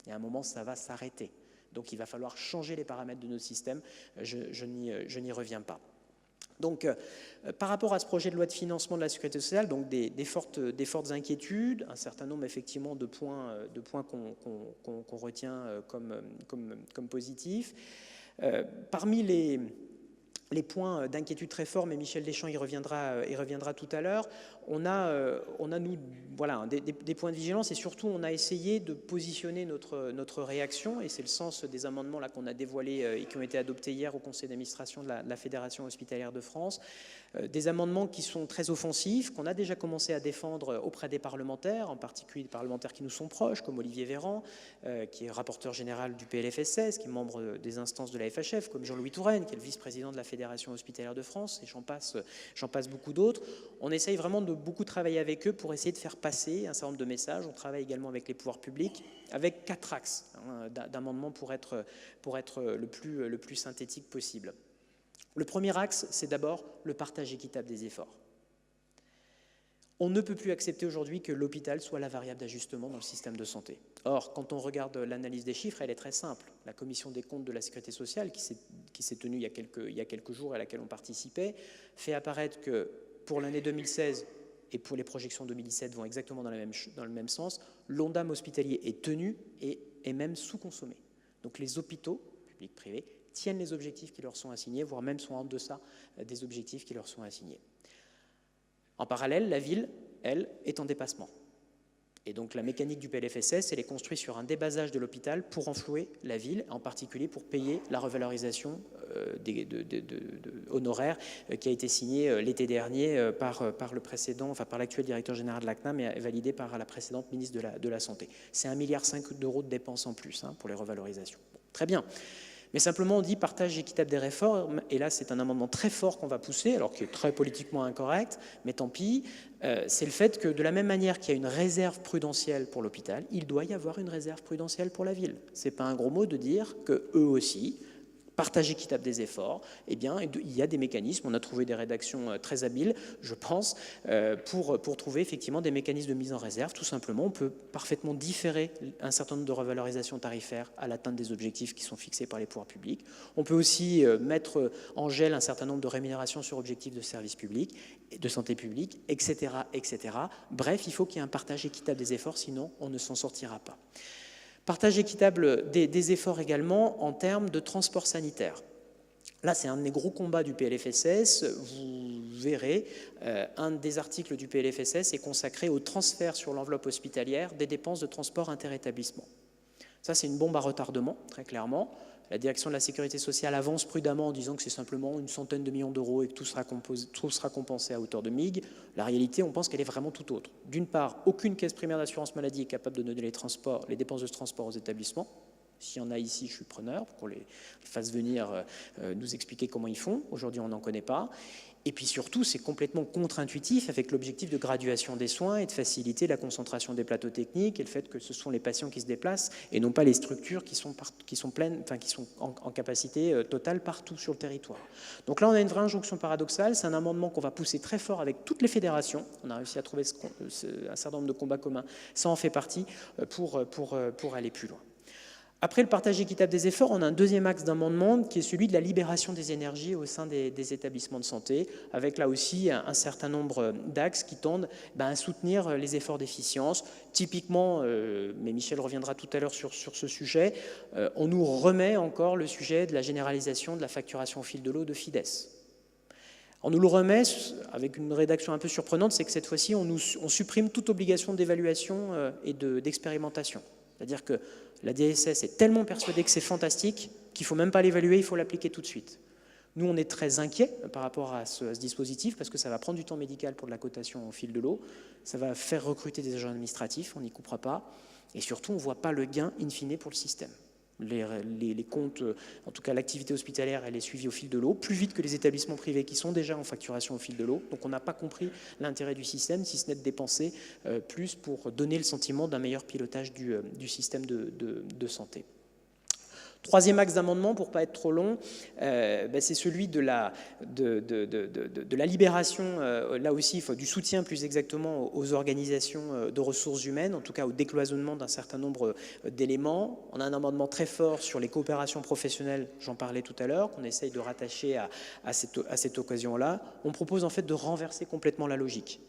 Il y a un moment, ça va s'arrêter. Donc il va falloir changer les paramètres de notre système. Je n'y reviens pas. Donc, par rapport à ce projet de loi de financement de la sécurité sociale, donc des fortes inquiétudes, un certain nombre effectivement de points qu'on retient comme positifs. Parmi les points d'inquiétude très forts, mais Michel Deschamps y reviendra tout à l'heure, on a nous, voilà, des points de vigilance et surtout on a essayé de positionner notre réaction, et c'est le sens des amendements là qu'on a dévoilés et qui ont été adoptés hier au conseil d'administration de la Fédération hospitalière de France, des amendements qui sont très offensifs, qu'on a déjà commencé à défendre auprès des parlementaires, en particulier des parlementaires qui nous sont proches, comme Olivier Véran, qui est rapporteur général du PLFSS, qui est membre des instances de la FHF, comme Jean-Louis Touraine, qui est le vice-président de la Fédération hospitalière de France, et j'en passe beaucoup d'autres. On essaye vraiment de beaucoup travailler avec eux pour essayer de faire passer un certain nombre de messages. On travaille également avec les pouvoirs publics, avec 4 axes d'amendements pour être le plus synthétique possible. Le premier axe, c'est d'abord le partage équitable des efforts. On ne peut plus accepter aujourd'hui que l'hôpital soit la variable d'ajustement dans le système de santé. Or, quand on regarde l'analyse des chiffres, elle est très simple. La commission des comptes de la Sécurité sociale, qui s'est tenue il y a quelques jours et à laquelle on participait, fait apparaître que pour l'année 2016 et pour les projections 2017 vont exactement dans le même sens, l'ONDAM hospitalier est tenu et est même sous-consommé. Donc les hôpitaux, publics, privés, tiennent les objectifs qui leur sont assignés, voire même sont en deçà des objectifs qui leur sont assignés. En parallèle, la ville, elle, est en dépassement. Et donc la mécanique du PLFSS, elle est construite sur un débasage de l'hôpital pour renflouer la ville, en particulier pour payer la revalorisation honoraire qui a été signée l'été dernier par l'actuel directeur général de la CNAM et validée par la précédente ministre de la Santé. C'est 1,5 milliard d'euros de dépenses en plus pour les revalorisations. Bon, très bien. Mais simplement, on dit partage équitable des réformes, et là, c'est un amendement très fort qu'on va pousser, alors qui est très politiquement incorrect, mais tant pis. C'est le fait que, de la même manière qu'il y a une réserve prudentielle pour l'hôpital, il doit y avoir une réserve prudentielle pour la ville. Ce n'est pas un gros mot de dire qu'eux aussi, partage équitable des efforts, eh bien, il y a des mécanismes, on a trouvé des rédactions très habiles, je pense, pour trouver effectivement des mécanismes de mise en réserve. Tout simplement, on peut parfaitement différer un certain nombre de revalorisations tarifaires à l'atteinte des objectifs qui sont fixés par les pouvoirs publics. On peut aussi mettre en gel un certain nombre de rémunérations sur objectifs de service public, de santé publique, etc., etc. Bref, il faut qu'il y ait un partage équitable des efforts, sinon on ne s'en sortira pas. Partage équitable des efforts également en termes de transport sanitaire. Là, c'est un des gros combats du PLFSS. Vous verrez, un des articles du PLFSS est consacré au transfert sur l'enveloppe hospitalière des dépenses de transport interétablissement. Ça, c'est une bombe à retardement, très clairement. La direction de la sécurité sociale avance prudemment en disant que c'est simplement une centaine de millions d'euros et que tout sera compensé à hauteur de MIG. La réalité, on pense qu'elle est vraiment tout autre. D'une part, aucune caisse primaire d'assurance maladie est capable de donner les dépenses de transport aux établissements. S'il y en a ici, je suis preneur pour qu'on les fasse venir nous expliquer comment ils font. Aujourd'hui, on n'en connaît pas. Et puis surtout, c'est complètement contre-intuitif avec l'objectif de graduation des soins et de faciliter la concentration des plateaux techniques et le fait que ce sont les patients qui se déplacent et non pas les structures qui sont en capacité totale partout sur le territoire. Donc là, on a une vraie injonction paradoxale. C'est un amendement qu'on va pousser très fort avec toutes les fédérations. On a réussi à trouver un certain nombre de combats communs. Ça en fait partie pour aller plus loin. Après le partage équitable des efforts, on a un deuxième axe d'amendement qui est celui de la libération des énergies au sein des établissements de santé, avec là aussi un certain nombre d'axes qui tendent à soutenir les efforts d'efficience. Typiquement, mais Michel reviendra tout à l'heure sur ce sujet, on nous remet encore le sujet de la généralisation de la facturation au fil de l'eau de FIDES. On nous le remet avec une rédaction un peu surprenante, c'est que cette fois-ci, on supprime toute obligation d'évaluation et d'expérimentation. C'est-à-dire que la DSS est tellement persuadée que c'est fantastique qu'il ne faut même pas l'évaluer, il faut l'appliquer tout de suite. Nous, on est très inquiets par rapport à ce dispositif parce que ça va prendre du temps médical pour de la cotation au fil de l'eau, ça va faire recruter des agents administratifs, on n'y coupera pas, et surtout, on ne voit pas le gain in fine pour le système. Les comptes, en tout cas l'activité hospitalière, elle est suivie au fil de l'eau, plus vite que les établissements privés qui sont déjà en facturation au fil de l'eau. Donc on n'a pas compris l'intérêt du système, si ce n'est de dépenser plus pour donner le sentiment d'un meilleur pilotage du système de santé. Troisième axe d'amendement, pour ne pas être trop long, c'est celui de la libération, là aussi, du soutien plus exactement aux organisations de ressources humaines, en tout cas au décloisonnement d'un certain nombre d'éléments. On a un amendement très fort sur les coopérations professionnelles, j'en parlais tout à l'heure, qu'on essaye de rattacher à cette occasion-là. On propose en fait de renverser complètement la logique.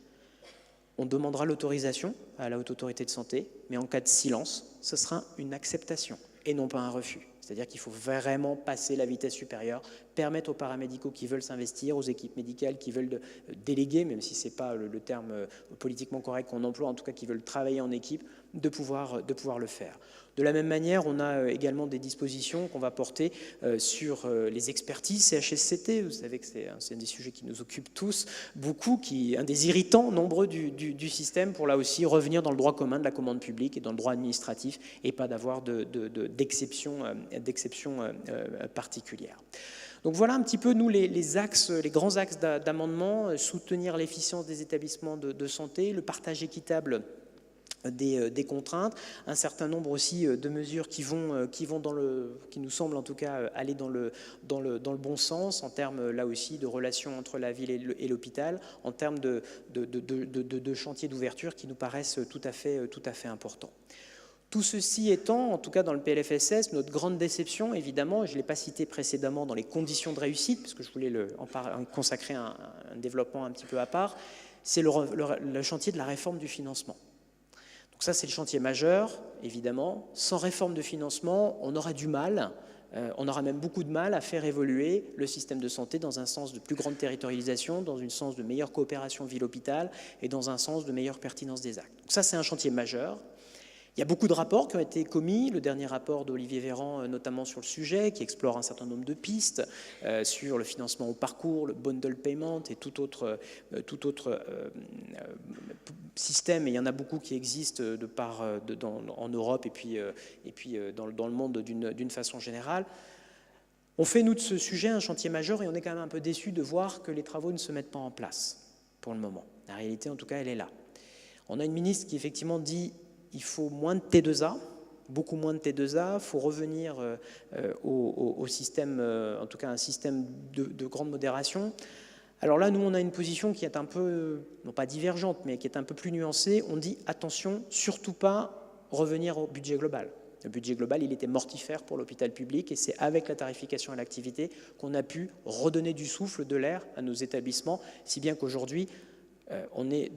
On demandera l'autorisation à la Haute Autorité de Santé, mais en cas de silence, ce sera une acceptation et non pas un refus. C'est-à-dire qu'il faut vraiment passer la vitesse supérieure, permettre aux paramédicaux qui veulent s'investir, aux équipes médicales qui veulent déléguer, même si ce n'est pas le terme politiquement correct qu'on emploie, en tout cas qui veulent travailler en équipe, de pouvoir le faire. De la même manière, on a également des dispositions qu'on va porter sur les expertises CHSCT. Vous savez que c'est un des sujets qui nous occupe tous beaucoup, un des irritants nombreux du système, pour là aussi revenir dans le droit commun de la commande publique et dans le droit administratif et pas d'avoir d'exception particulière. Donc voilà un petit peu, nous, les grands axes d'amendement: soutenir l'efficience des établissements de santé, le partage équitable des contraintes, un certain nombre aussi de mesures qui nous semblent en tout cas aller dans le bon sens en termes là aussi de relations entre la ville et l'hôpital, en termes de chantiers d'ouverture qui nous paraissent tout à fait importants. Tout ceci étant, en tout cas dans le PLFSS, notre grande déception, évidemment, je ne l'ai pas cité précédemment dans les conditions de réussite, parce que je voulais en consacrer un développement un petit peu à part, c'est le chantier de la réforme du financement. Donc ça, c'est le chantier majeur, évidemment. Sans réforme de financement, on aura du mal, on aura même beaucoup de mal à faire évoluer le système de santé dans un sens de plus grande territorialisation, dans un sens de meilleure coopération ville-hôpital et dans un sens de meilleure pertinence des actes. Donc ça, c'est un chantier majeur. Il y a beaucoup de rapports qui ont été commis, le dernier rapport d'Olivier Véran notamment sur le sujet, qui explore un certain nombre de pistes sur le financement au parcours, le bundle payment et tout autre système. Et il y en a beaucoup qui existent en Europe et puis dans le monde d'une façon générale. On fait, nous, de ce sujet un chantier majeur et on est quand même un peu déçus de voir que les travaux ne se mettent pas en place pour le moment. La réalité, en tout cas, elle est là. On a une ministre qui, effectivement, dit qu'il faut moins de T2A, beaucoup moins de T2A, il faut revenir au système, en tout cas un système de grande modération. Alors là, nous, on a une position qui est un peu, non pas divergente, mais qui est un peu plus nuancée. On dit, attention, surtout pas revenir au budget global. Le budget global, il était mortifère pour l'hôpital public et c'est avec la tarification à l'activité qu'on a pu redonner du souffle, de l'air à nos établissements, si bien qu'aujourd'hui, on est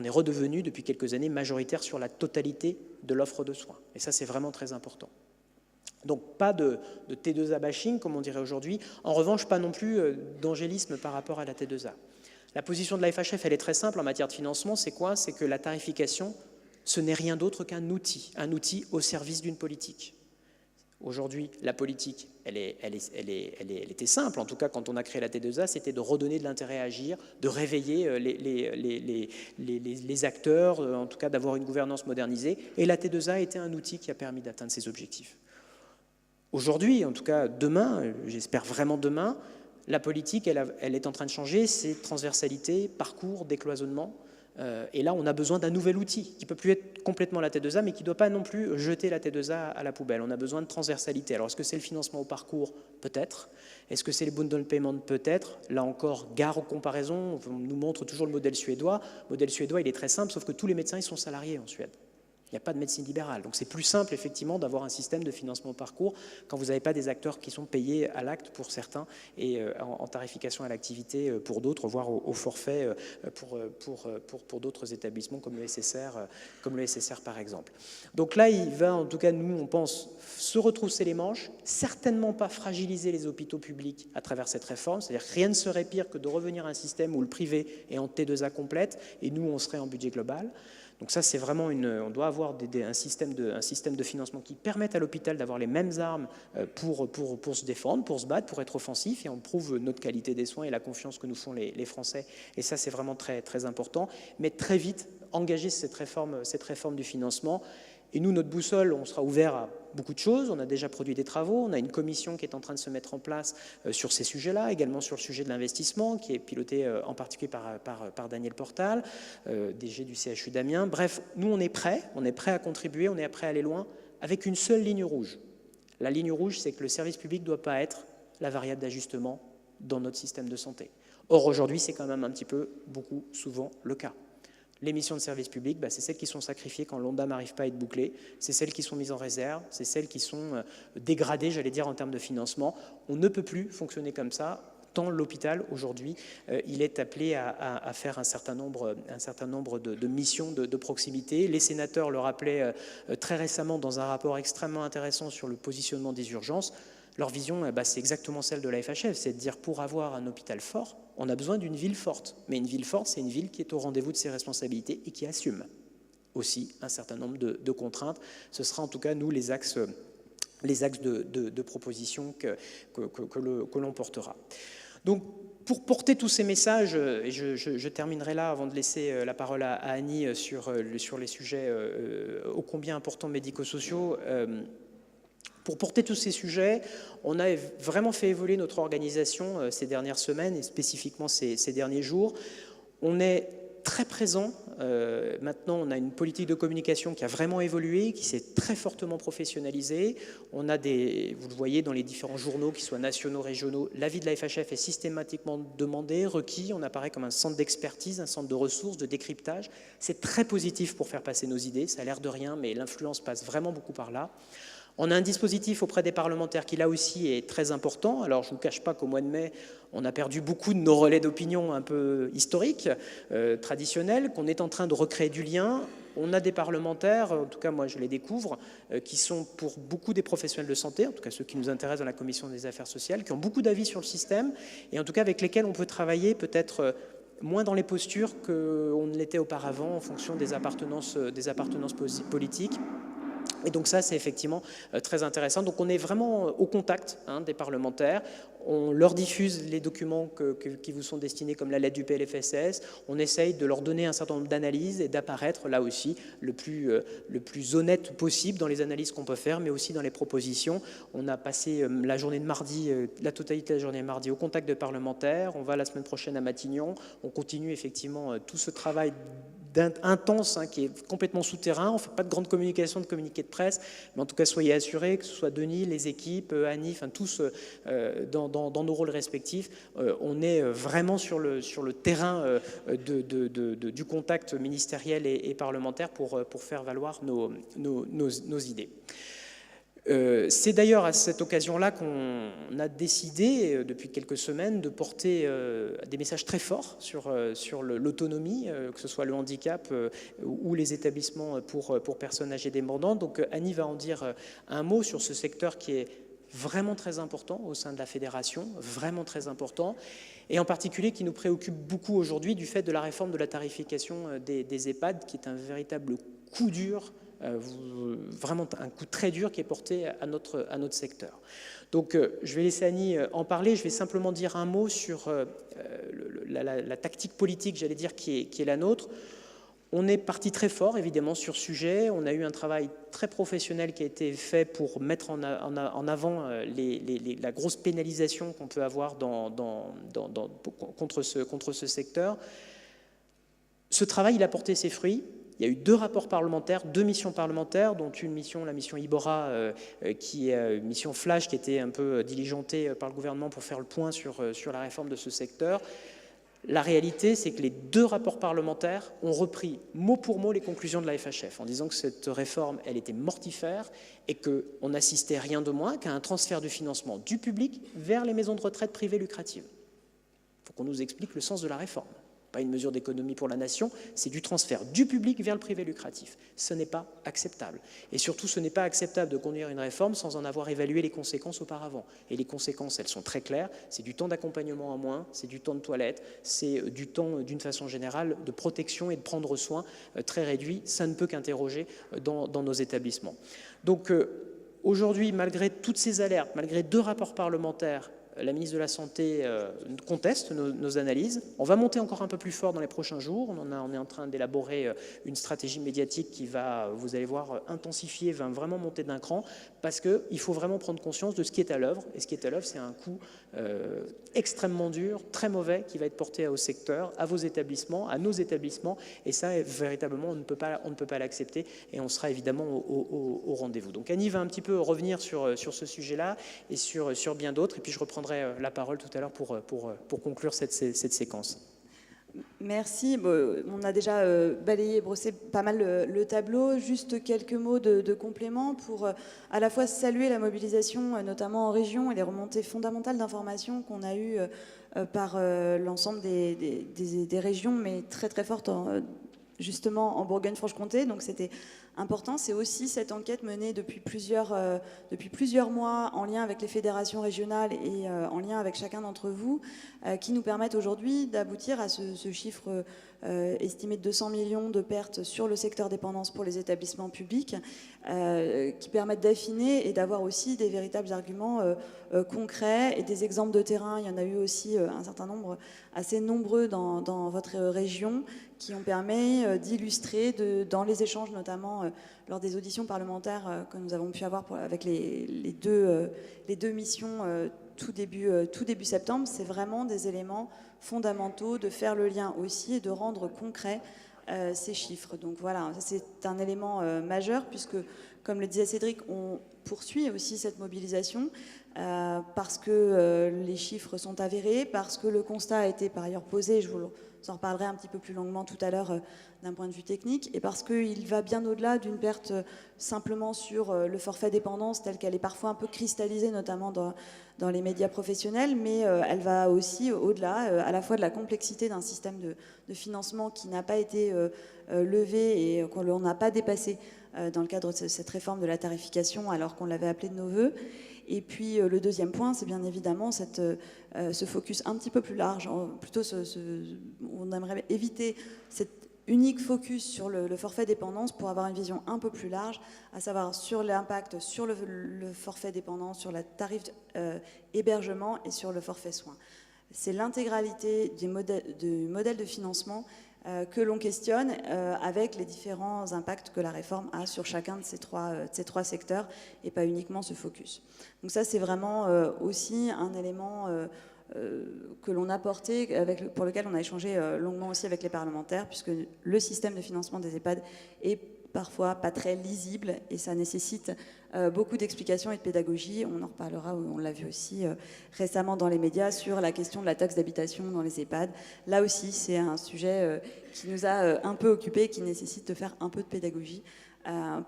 redevenu depuis quelques années majoritaire sur la totalité de l'offre de soins. Et ça, c'est vraiment très important. Donc pas de T2A bashing, comme on dirait aujourd'hui. En revanche, pas non plus d'angélisme par rapport à la T2A. La position de la FHF, elle est très simple en matière de financement. C'est quoi? C'est que la tarification, ce n'est rien d'autre qu'un outil au service d'une politique. Aujourd'hui, la politique, elle était simple. En tout cas, quand on a créé la T2A, c'était de redonner de l'intérêt à agir, de réveiller les acteurs, en tout cas d'avoir une gouvernance modernisée. Et la T2A a été un outil qui a permis d'atteindre ces objectifs. Aujourd'hui, en tout cas demain, j'espère vraiment demain, la politique, elle est en train de changer, c'est transversalité, parcours, décloisonnement. Et là, on a besoin d'un nouvel outil qui ne peut plus être complètement la T2A, mais qui ne doit pas non plus jeter la T2A à la poubelle. On a besoin de transversalité. Alors, est-ce que c'est le financement au parcours? Peut-être. Est-ce que c'est les bundle payment? Peut-être. Là encore, gare aux comparaisons. On nous montre toujours le modèle suédois. Le modèle suédois, il est très simple, sauf que tous les médecins, ils sont salariés en Suède. Il n'y a pas de médecine libérale. Donc c'est plus simple, effectivement, d'avoir un système de financement au parcours quand vous n'avez pas des acteurs qui sont payés à l'acte pour certains et en tarification à l'activité pour d'autres, voire au forfait pour d'autres établissements comme le SSR par exemple. Donc là, il va, en tout cas, nous, on pense, se retrousser les manches, certainement pas fragiliser les hôpitaux publics à travers cette réforme, c'est-à-dire que rien ne serait pire que de revenir à un système où le privé est en T2A complète et nous, on serait en budget global. Donc ça, c'est vraiment on doit avoir un système de financement qui permette à l'hôpital d'avoir les mêmes armes pour se défendre, pour se battre, pour être offensif, et on prouve notre qualité des soins et la confiance que nous font les Français. Et ça, c'est vraiment très, très important. Mais très vite, engager cette réforme du financement. Et nous, notre boussole, on sera ouvert à beaucoup de choses. On a déjà produit des travaux. On a une commission qui est en train de se mettre en place sur ces sujets-là, également sur le sujet de l'investissement, qui est piloté en particulier par Daniel Portal, DG du CHU d'Amiens. Bref, nous, on est prêts à contribuer, on est prêts à aller loin, avec une seule ligne rouge. La ligne rouge, c'est que le service public ne doit pas être la variable d'ajustement dans notre système de santé. Or, aujourd'hui, c'est quand même un petit peu, beaucoup, souvent, le cas. Les missions de service public, c'est celles qui sont sacrifiées quand l'ONDAM n'arrive pas à être bouclée, c'est celles qui sont mises en réserve, c'est celles qui sont dégradées, j'allais dire, en termes de financement. On ne peut plus fonctionner comme ça, tant l'hôpital, aujourd'hui, il est appelé à faire un certain nombre de missions de proximité. Les sénateurs le rappelaient très récemment dans un rapport extrêmement intéressant sur le positionnement des urgences. Leur vision, c'est exactement celle de la FHF, c'est de dire pour avoir un hôpital fort, on a besoin d'une ville forte. Mais une ville forte, c'est une ville qui est au rendez-vous de ses responsabilités et qui assume aussi un certain nombre de contraintes. Ce sera en tout cas, nous, les axes de proposition que l'on portera. Donc, pour porter tous ces messages, et je terminerai là avant de laisser la parole à Annie sur les sujets ô combien importants médico-sociaux. Pour porter tous ces sujets, on a vraiment fait évoluer notre organisation ces dernières semaines et spécifiquement ces derniers jours. On est très présent. Maintenant, on a une politique de communication qui a vraiment évolué, qui s'est très fortement professionnalisée. On a vous le voyez dans les différents journaux, qu'ils soient nationaux, régionaux, l'avis de la FHF est systématiquement demandé, requis. On apparaît comme un centre d'expertise, un centre de ressources, de décryptage. C'est très positif pour faire passer nos idées. Ça a l'air de rien, mais l'influence passe vraiment beaucoup par là. On a un dispositif auprès des parlementaires qui, là aussi, est très important. Alors, je ne vous cache pas qu'au mois de mai, on a perdu beaucoup de nos relais d'opinion un peu historiques, traditionnels, qu'on est en train de recréer du lien. On a des parlementaires, en tout cas, moi, je les découvre, qui sont pour beaucoup des professionnels de santé, en tout cas ceux qui nous intéressent dans la Commission des affaires sociales, qui ont beaucoup d'avis sur le système et en tout cas avec lesquels on peut travailler peut-être moins dans les postures qu'on ne l'était auparavant en fonction des appartenances politiques. Et donc ça, c'est effectivement très intéressant. Donc on est vraiment au contact des parlementaires. On leur diffuse les documents qui vous sont destinés, comme la lettre du PLFSS. On essaye de leur donner un certain nombre d'analyses et d'apparaître là aussi le plus honnête possible dans les analyses qu'on peut faire, mais aussi dans les propositions. On a passé la journée de mardi, la totalité de la journée de mardi au contact de parlementaires. On va la semaine prochaine à Matignon. On continue effectivement tout ce travail intense qui est complètement souterrain. On ne fait pas de grande communication, de communiqué de presse, mais en tout cas soyez assurés que ce soit Denis, les équipes, Annie, enfin tous dans nos rôles respectifs, on est vraiment sur le terrain du contact ministériel et parlementaire pour faire valoir nos idées. C'est d'ailleurs à cette occasion-là qu'on a décidé, depuis quelques semaines, de porter des messages très forts sur l'autonomie, que ce soit le handicap ou les établissements pour personnes âgées dépendantes. Donc Annie va en dire un mot sur ce secteur qui est vraiment très important au sein de la fédération, vraiment très important, et en particulier qui nous préoccupe beaucoup aujourd'hui du fait de la réforme de la tarification des EHPAD, qui est un véritable coup dur, vraiment un coup très dur qui est porté à notre secteur. Donc je vais laisser Annie en parler, je vais simplement dire un mot sur la tactique politique, j'allais dire, qui est la nôtre. On est parti très fort, évidemment, sur ce sujet. On a eu un travail très professionnel qui a été fait pour mettre en avant la grosse pénalisation qu'on peut avoir contre ce secteur. Ce travail, il a porté ses fruits. Il y a eu 2 rapports parlementaires, 2 missions parlementaires, dont une mission, la mission Ibora, qui est une mission flash, qui était un peu diligentée par le gouvernement pour faire le point sur la réforme de ce secteur. La réalité, c'est que les 2 rapports parlementaires ont repris mot pour mot les conclusions de la FHF, en disant que cette réforme, elle était mortifère et qu'on n'assistait rien de moins qu'à un transfert du financement du public vers les maisons de retraite privées lucratives. Il faut qu'on nous explique le sens de la réforme. Pas une mesure d'économie pour la nation, c'est du transfert du public vers le privé lucratif. Ce n'est pas acceptable. Et surtout, ce n'est pas acceptable de conduire une réforme sans en avoir évalué les conséquences auparavant. Et les conséquences, elles sont très claires. C'est du temps d'accompagnement en moins, c'est du temps de toilette, c'est du temps, d'une façon générale, de protection et de prendre soin très réduit. Ça ne peut qu'interroger dans nos établissements. Donc, aujourd'hui, malgré toutes ces alertes, malgré 2 rapports parlementaires, la ministre de la Santé conteste nos analyses. On va monter encore un peu plus fort dans les prochains jours. On est en train d'élaborer une stratégie médiatique qui va, vous allez voir, intensifier, va vraiment monter d'un cran, parce qu'il faut vraiment prendre conscience de ce qui est à l'œuvre. Et ce qui est à l'œuvre, c'est un coup extrêmement dur, très mauvais, qui va être porté au secteur, à vos établissements, à nos établissements. Et ça, véritablement, on ne peut pas l'accepter. Et on sera évidemment au rendez-vous. Donc Annie va un petit peu revenir sur ce sujet-là et sur bien d'autres. Et puis je reprendrai la parole tout à l'heure pour conclure cette séquence. Merci. On a déjà balayé, brossé pas mal le tableau. Juste quelques mots de complément pour à la fois saluer la mobilisation, notamment en région, et les remontées fondamentales d'informations qu'on a eues par l'ensemble des régions, mais très très fortes justement en Bourgogne-Franche-Comté. Donc c'était important. C'est aussi cette enquête menée depuis plusieurs mois en lien avec les fédérations régionales et en lien avec chacun d'entre vous qui nous permettent aujourd'hui d'aboutir à ce chiffre estimé de 200 millions de pertes sur le secteur dépendance pour les établissements publics qui permettent d'affiner et d'avoir aussi des véritables arguments concrets et des exemples de terrain. Il y en a eu aussi un certain nombre assez nombreux dans votre région qui ont permis d'illustrer dans les échanges notamment lors des auditions parlementaires que nous avons pu avoir avec les deux missions tout début septembre. C'est vraiment des éléments fondamentaux de faire le lien aussi et de rendre concret ces chiffres. Donc voilà, c'est un élément majeur puisque, comme le disait Cédric, on poursuit aussi cette mobilisation parce que les chiffres sont avérés, parce que le constat a été par ailleurs posé, je vous en reparlerai un petit peu plus longuement tout à l'heure d'un point de vue technique, et parce qu'il va bien au-delà d'une perte simplement sur le forfait dépendance tel qu'elle est parfois un peu cristallisée, notamment dans les médias professionnels, mais elle va aussi au-delà à la fois de la complexité d'un système de financement qui n'a pas été levé et qu'on n'a pas dépassé dans le cadre de cette réforme de la tarification alors qu'on l'avait appelée de nos voeux. Et puis le deuxième point, c'est bien évidemment ce focus un petit peu plus large. Plutôt, on aimerait éviter cette unique focus sur le forfait dépendance pour avoir une vision un peu plus large, à savoir sur l'impact sur le forfait dépendance, sur le tarif hébergement et sur le forfait soins. C'est l'intégralité du modèle de financement que l'on questionne avec les différents impacts que la réforme a sur chacun de ces trois secteurs et pas uniquement ce focus. Donc ça, c'est vraiment aussi un élément que l'on a porté, pour lequel on a échangé longuement aussi avec les parlementaires, puisque le système de financement des EHPAD est parfois pas très lisible et ça nécessite beaucoup d'explications et de pédagogie. On en reparlera, on l'a vu aussi récemment dans les médias sur la question de la taxe d'habitation dans les EHPAD. Là aussi, c'est un sujet qui nous a un peu occupés et qui nécessite de faire un peu de pédagogie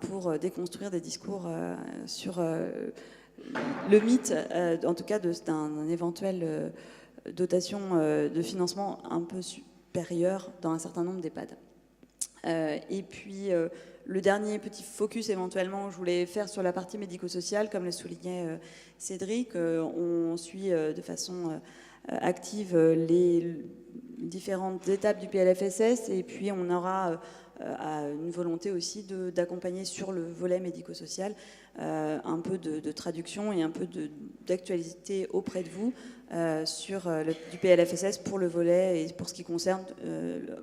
pour déconstruire des discours sur le mythe, en tout cas, d'un éventuel dotation de financement un peu supérieure dans un certain nombre d'EHPAD. Et puis, le dernier petit focus éventuellement, je voulais faire sur la partie médico-sociale, comme le soulignait Cédric. On suit de façon active les différentes étapes du PLFSS et puis on aura une volonté aussi d'accompagner sur le volet médico-social un peu de traduction et un peu d'actualité auprès de vous sur du PLFSS pour le volet et pour ce qui concerne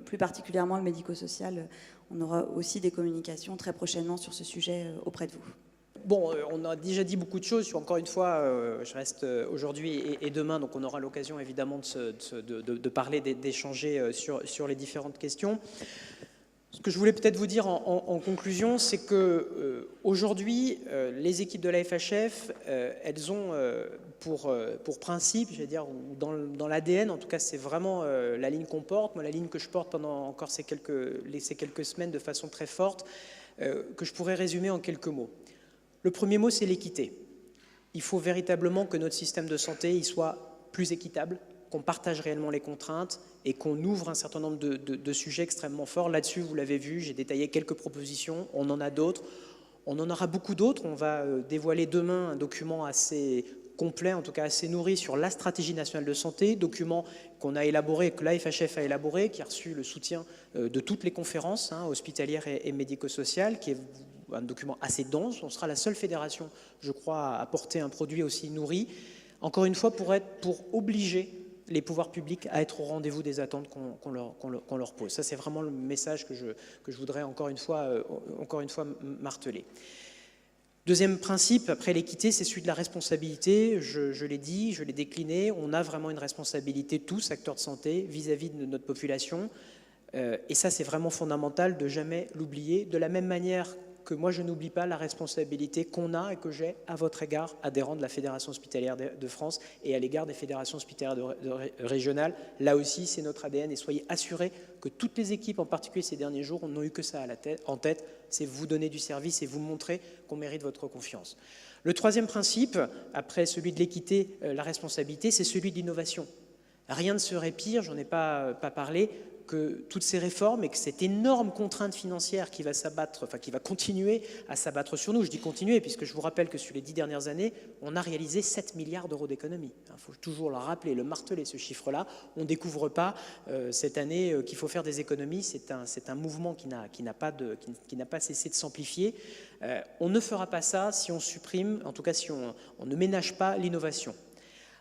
plus particulièrement le médico-social. On aura aussi des communications très prochainement sur ce sujet auprès de vous. Bon, on a déjà dit beaucoup de choses. Encore une fois, je reste aujourd'hui et demain, donc on aura l'occasion évidemment de parler, d'échanger sur les différentes questions. Ce que je voulais peut-être vous dire en conclusion, c'est que aujourd'hui, les équipes de la FHF, elles ont pour principe, je vais dire, ou dans l'ADN, en tout cas, c'est vraiment la ligne qu'on porte. Moi, la ligne que je porte pendant encore ces quelques semaines de façon très forte, que je pourrais résumer en quelques mots. Le premier mot, c'est l'équité. Il faut véritablement que notre système de santé il soit plus équitable, qu'on partage réellement les contraintes et qu'on ouvre un certain nombre de sujets extrêmement forts. Là-dessus, vous l'avez vu, j'ai détaillé quelques propositions, on en a d'autres. On en aura beaucoup d'autres. On va dévoiler demain un document assez complet, en tout cas assez nourri, sur la stratégie nationale de santé, document qu'on a élaboré, que la FHF a élaboré, qui a reçu le soutien de toutes les conférences hospitalières et médico-sociales, qui est un document assez dense. On sera la seule fédération, je crois, à porter un produit aussi nourri, encore une fois pour obliger les pouvoirs publics à être au rendez-vous des attentes qu'on leur pose. Ça, c'est vraiment le message que je voudrais encore une fois marteler. Deuxième principe, après l'équité, c'est celui de la responsabilité. Je l'ai dit, je l'ai décliné. On a vraiment une responsabilité, tous, acteurs de santé, vis-à-vis de notre population. Et ça, c'est vraiment fondamental de jamais l'oublier. De la même manière que moi, je n'oublie pas la responsabilité qu'on a et que j'ai à votre égard, adhérent de la Fédération hospitalière de France et à l'égard des fédérations hospitalières régionales. Là aussi, c'est notre ADN et soyez assurés que toutes les équipes, en particulier ces derniers jours, n'ont eu que ça en tête, c'est vous donner du service et vous montrer qu'on mérite votre confiance. Le troisième principe, après celui de l'équité, la responsabilité, c'est celui de l'innovation. Rien ne serait pire, j'en ai pas parlé, que toutes ces réformes et que cette énorme contrainte financière qui va s'abattre, enfin qui va continuer à s'abattre sur nous. Je dis continuer puisque je vous rappelle que sur les 10 dernières années, on a réalisé 7 milliards d'euros d'économies. Il faut toujours le rappeler, le marteler, ce chiffre-là. On ne découvre pas cette année qu'il faut faire des économies. C'est un mouvement qui n'a pas cessé de s'amplifier. On ne fera pas ça si on supprime, en tout cas si on ne ménage pas l'innovation.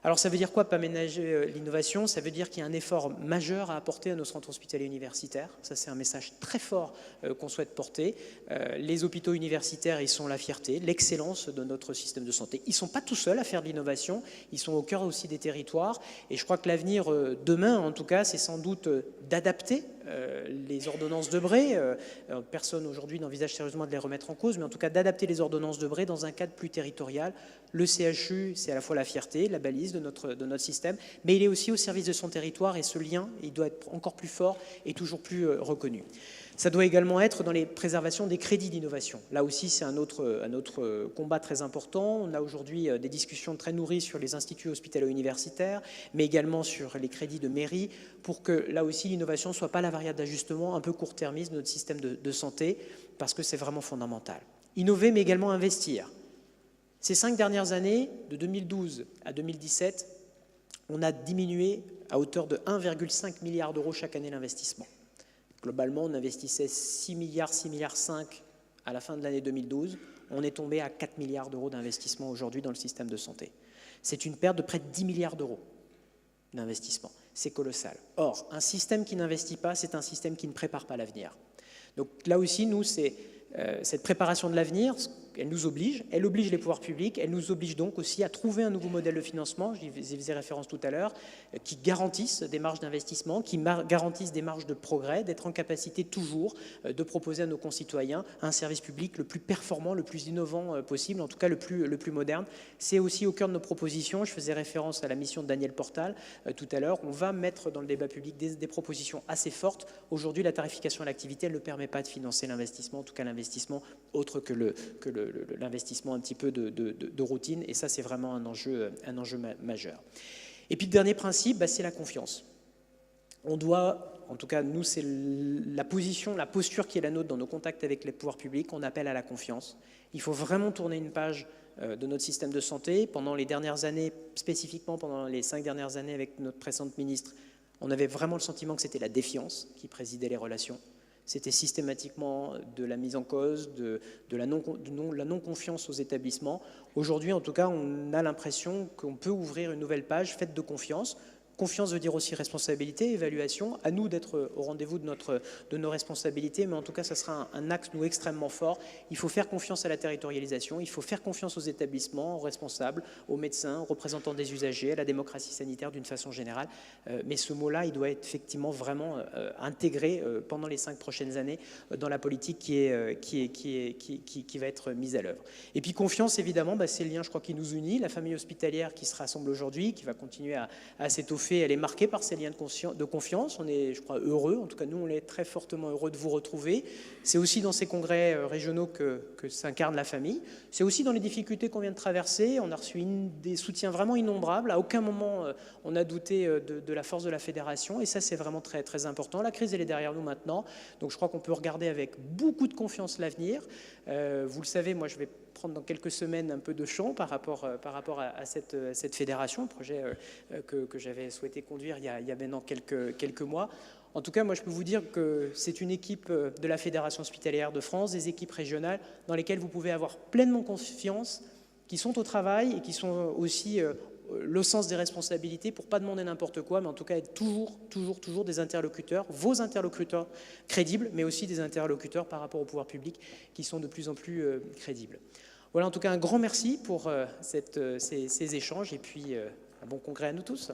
Alors ça veut dire quoi, pas ménager l'innovation? Ça veut dire qu'il y a un effort majeur à apporter à nos centres hospitaliers universitaires. Ça, c'est un message très fort qu'on souhaite porter. Les hôpitaux universitaires, ils sont la fierté, l'excellence de notre système de santé. Ils ne sont pas tout seuls à faire de l'innovation, ils sont au cœur aussi des territoires. Et je crois que l'avenir demain, en tout cas, c'est sans doute d'adapter les ordonnances Debré. Personne aujourd'hui n'envisage sérieusement de les remettre en cause, mais en tout cas d'adapter les ordonnances Debré dans un cadre plus territorial. Le CHU, c'est à la fois la fierté, la balise de notre système, mais il est aussi au service de son territoire et ce lien, il doit être encore plus fort et toujours plus reconnu. Ça doit également être dans les préservations des crédits d'innovation. Là aussi, c'est un autre combat très important. On a aujourd'hui des discussions très nourries sur les instituts hospitalo-universitaires, mais également sur les crédits de mairie, pour que là aussi l'innovation ne soit pas la variable d'ajustement un peu court-termiste de notre système de santé, parce que c'est vraiment fondamental. Innover, mais également investir. Ces 5 dernières années, de 2012 à 2017, on a diminué à hauteur de 1,5 milliard d'euros chaque année l'investissement. Globalement, on investissait 6 milliards, 6 milliards 5 à la fin de l'année 2012. On est tombé à 4 milliards d'euros d'investissement aujourd'hui dans le système de santé. C'est une perte de près de 10 milliards d'euros d'investissement. C'est colossal. Or, un système qui n'investit pas, c'est un système qui ne prépare pas l'avenir. Donc là aussi, nous, c'est cette préparation de l'avenir, elle nous oblige, elle oblige les pouvoirs publics, elle nous oblige donc aussi à trouver un nouveau modèle de financement, j'y faisais référence tout à l'heure, qui garantisse des marges d'investissement, qui garantisse des marges de progrès, d'être en capacité toujours de proposer à nos concitoyens un service public le plus performant, le plus innovant possible, en tout cas le plus moderne. C'est aussi au cœur de nos propositions, je faisais référence à la mission de Daniel Portal tout à l'heure, on va mettre dans le débat public des propositions assez fortes. Aujourd'hui, la tarification à l'activité, elle ne permet pas de financer l'investissement, en tout cas l'investissement autre que l'investissement un petit peu de routine, et ça c'est vraiment un enjeu majeur. Et puis le dernier principe, c'est la confiance. On doit, en tout cas nous c'est la posture qui est la nôtre dans nos contacts avec les pouvoirs publics, on appelle à la confiance. Il faut vraiment tourner une page de notre système de santé. Pendant les dernières années, spécifiquement pendant les 5 dernières années avec notre précédente ministre, on avait vraiment le sentiment que c'était la défiance qui présidait les relations. C'était systématiquement de la mise en cause, de la non-confiance aux établissements. Aujourd'hui, en tout cas, on a l'impression qu'on peut ouvrir une nouvelle page faite de confiance. Confiance veut dire aussi responsabilité, évaluation. À nous d'être au rendez-vous de nos responsabilités, mais en tout cas, ça sera un axe, nous, extrêmement fort. Il faut faire confiance à la territorialisation, il faut faire confiance aux établissements, aux responsables, aux médecins, aux représentants des usagers, à la démocratie sanitaire d'une façon générale. Mais ce mot-là, il doit être effectivement vraiment intégré pendant les 5 prochaines années dans la politique qui va être mise à l'œuvre. Et puis confiance, évidemment, c'est le lien, je crois, qui nous unit. La famille hospitalière qui se rassemble aujourd'hui, qui va continuer à s'étoffer, elle est marquée par ces liens de confiance. On est, je crois, heureux. En tout cas, nous, on est très fortement heureux de vous retrouver. C'est aussi dans ces congrès régionaux que s'incarne la famille. C'est aussi dans les difficultés qu'on vient de traverser. On a reçu des soutiens vraiment innombrables. À aucun moment, on a douté de la force de la fédération. Et ça, c'est vraiment très, très important. La crise, elle est derrière nous maintenant. Donc, je crois qu'on peut regarder avec beaucoup de confiance l'avenir. Vous le savez, moi, je vais prendre dans quelques semaines un peu de champ par rapport à cette fédération, un projet que j'avais souhaité conduire il y a maintenant quelques mois. En tout cas, moi, je peux vous dire que c'est une équipe de la Fédération hospitalière de France, des équipes régionales, dans lesquelles vous pouvez avoir pleinement confiance, qui sont au travail et qui sont aussi le sens des responsabilités pour ne pas demander n'importe quoi, mais en tout cas être toujours des interlocuteurs, vos interlocuteurs crédibles, mais aussi des interlocuteurs par rapport au pouvoir public qui sont de plus en plus crédibles. Voilà, en tout cas, un grand merci pour ces échanges et puis un bon congrès à nous tous.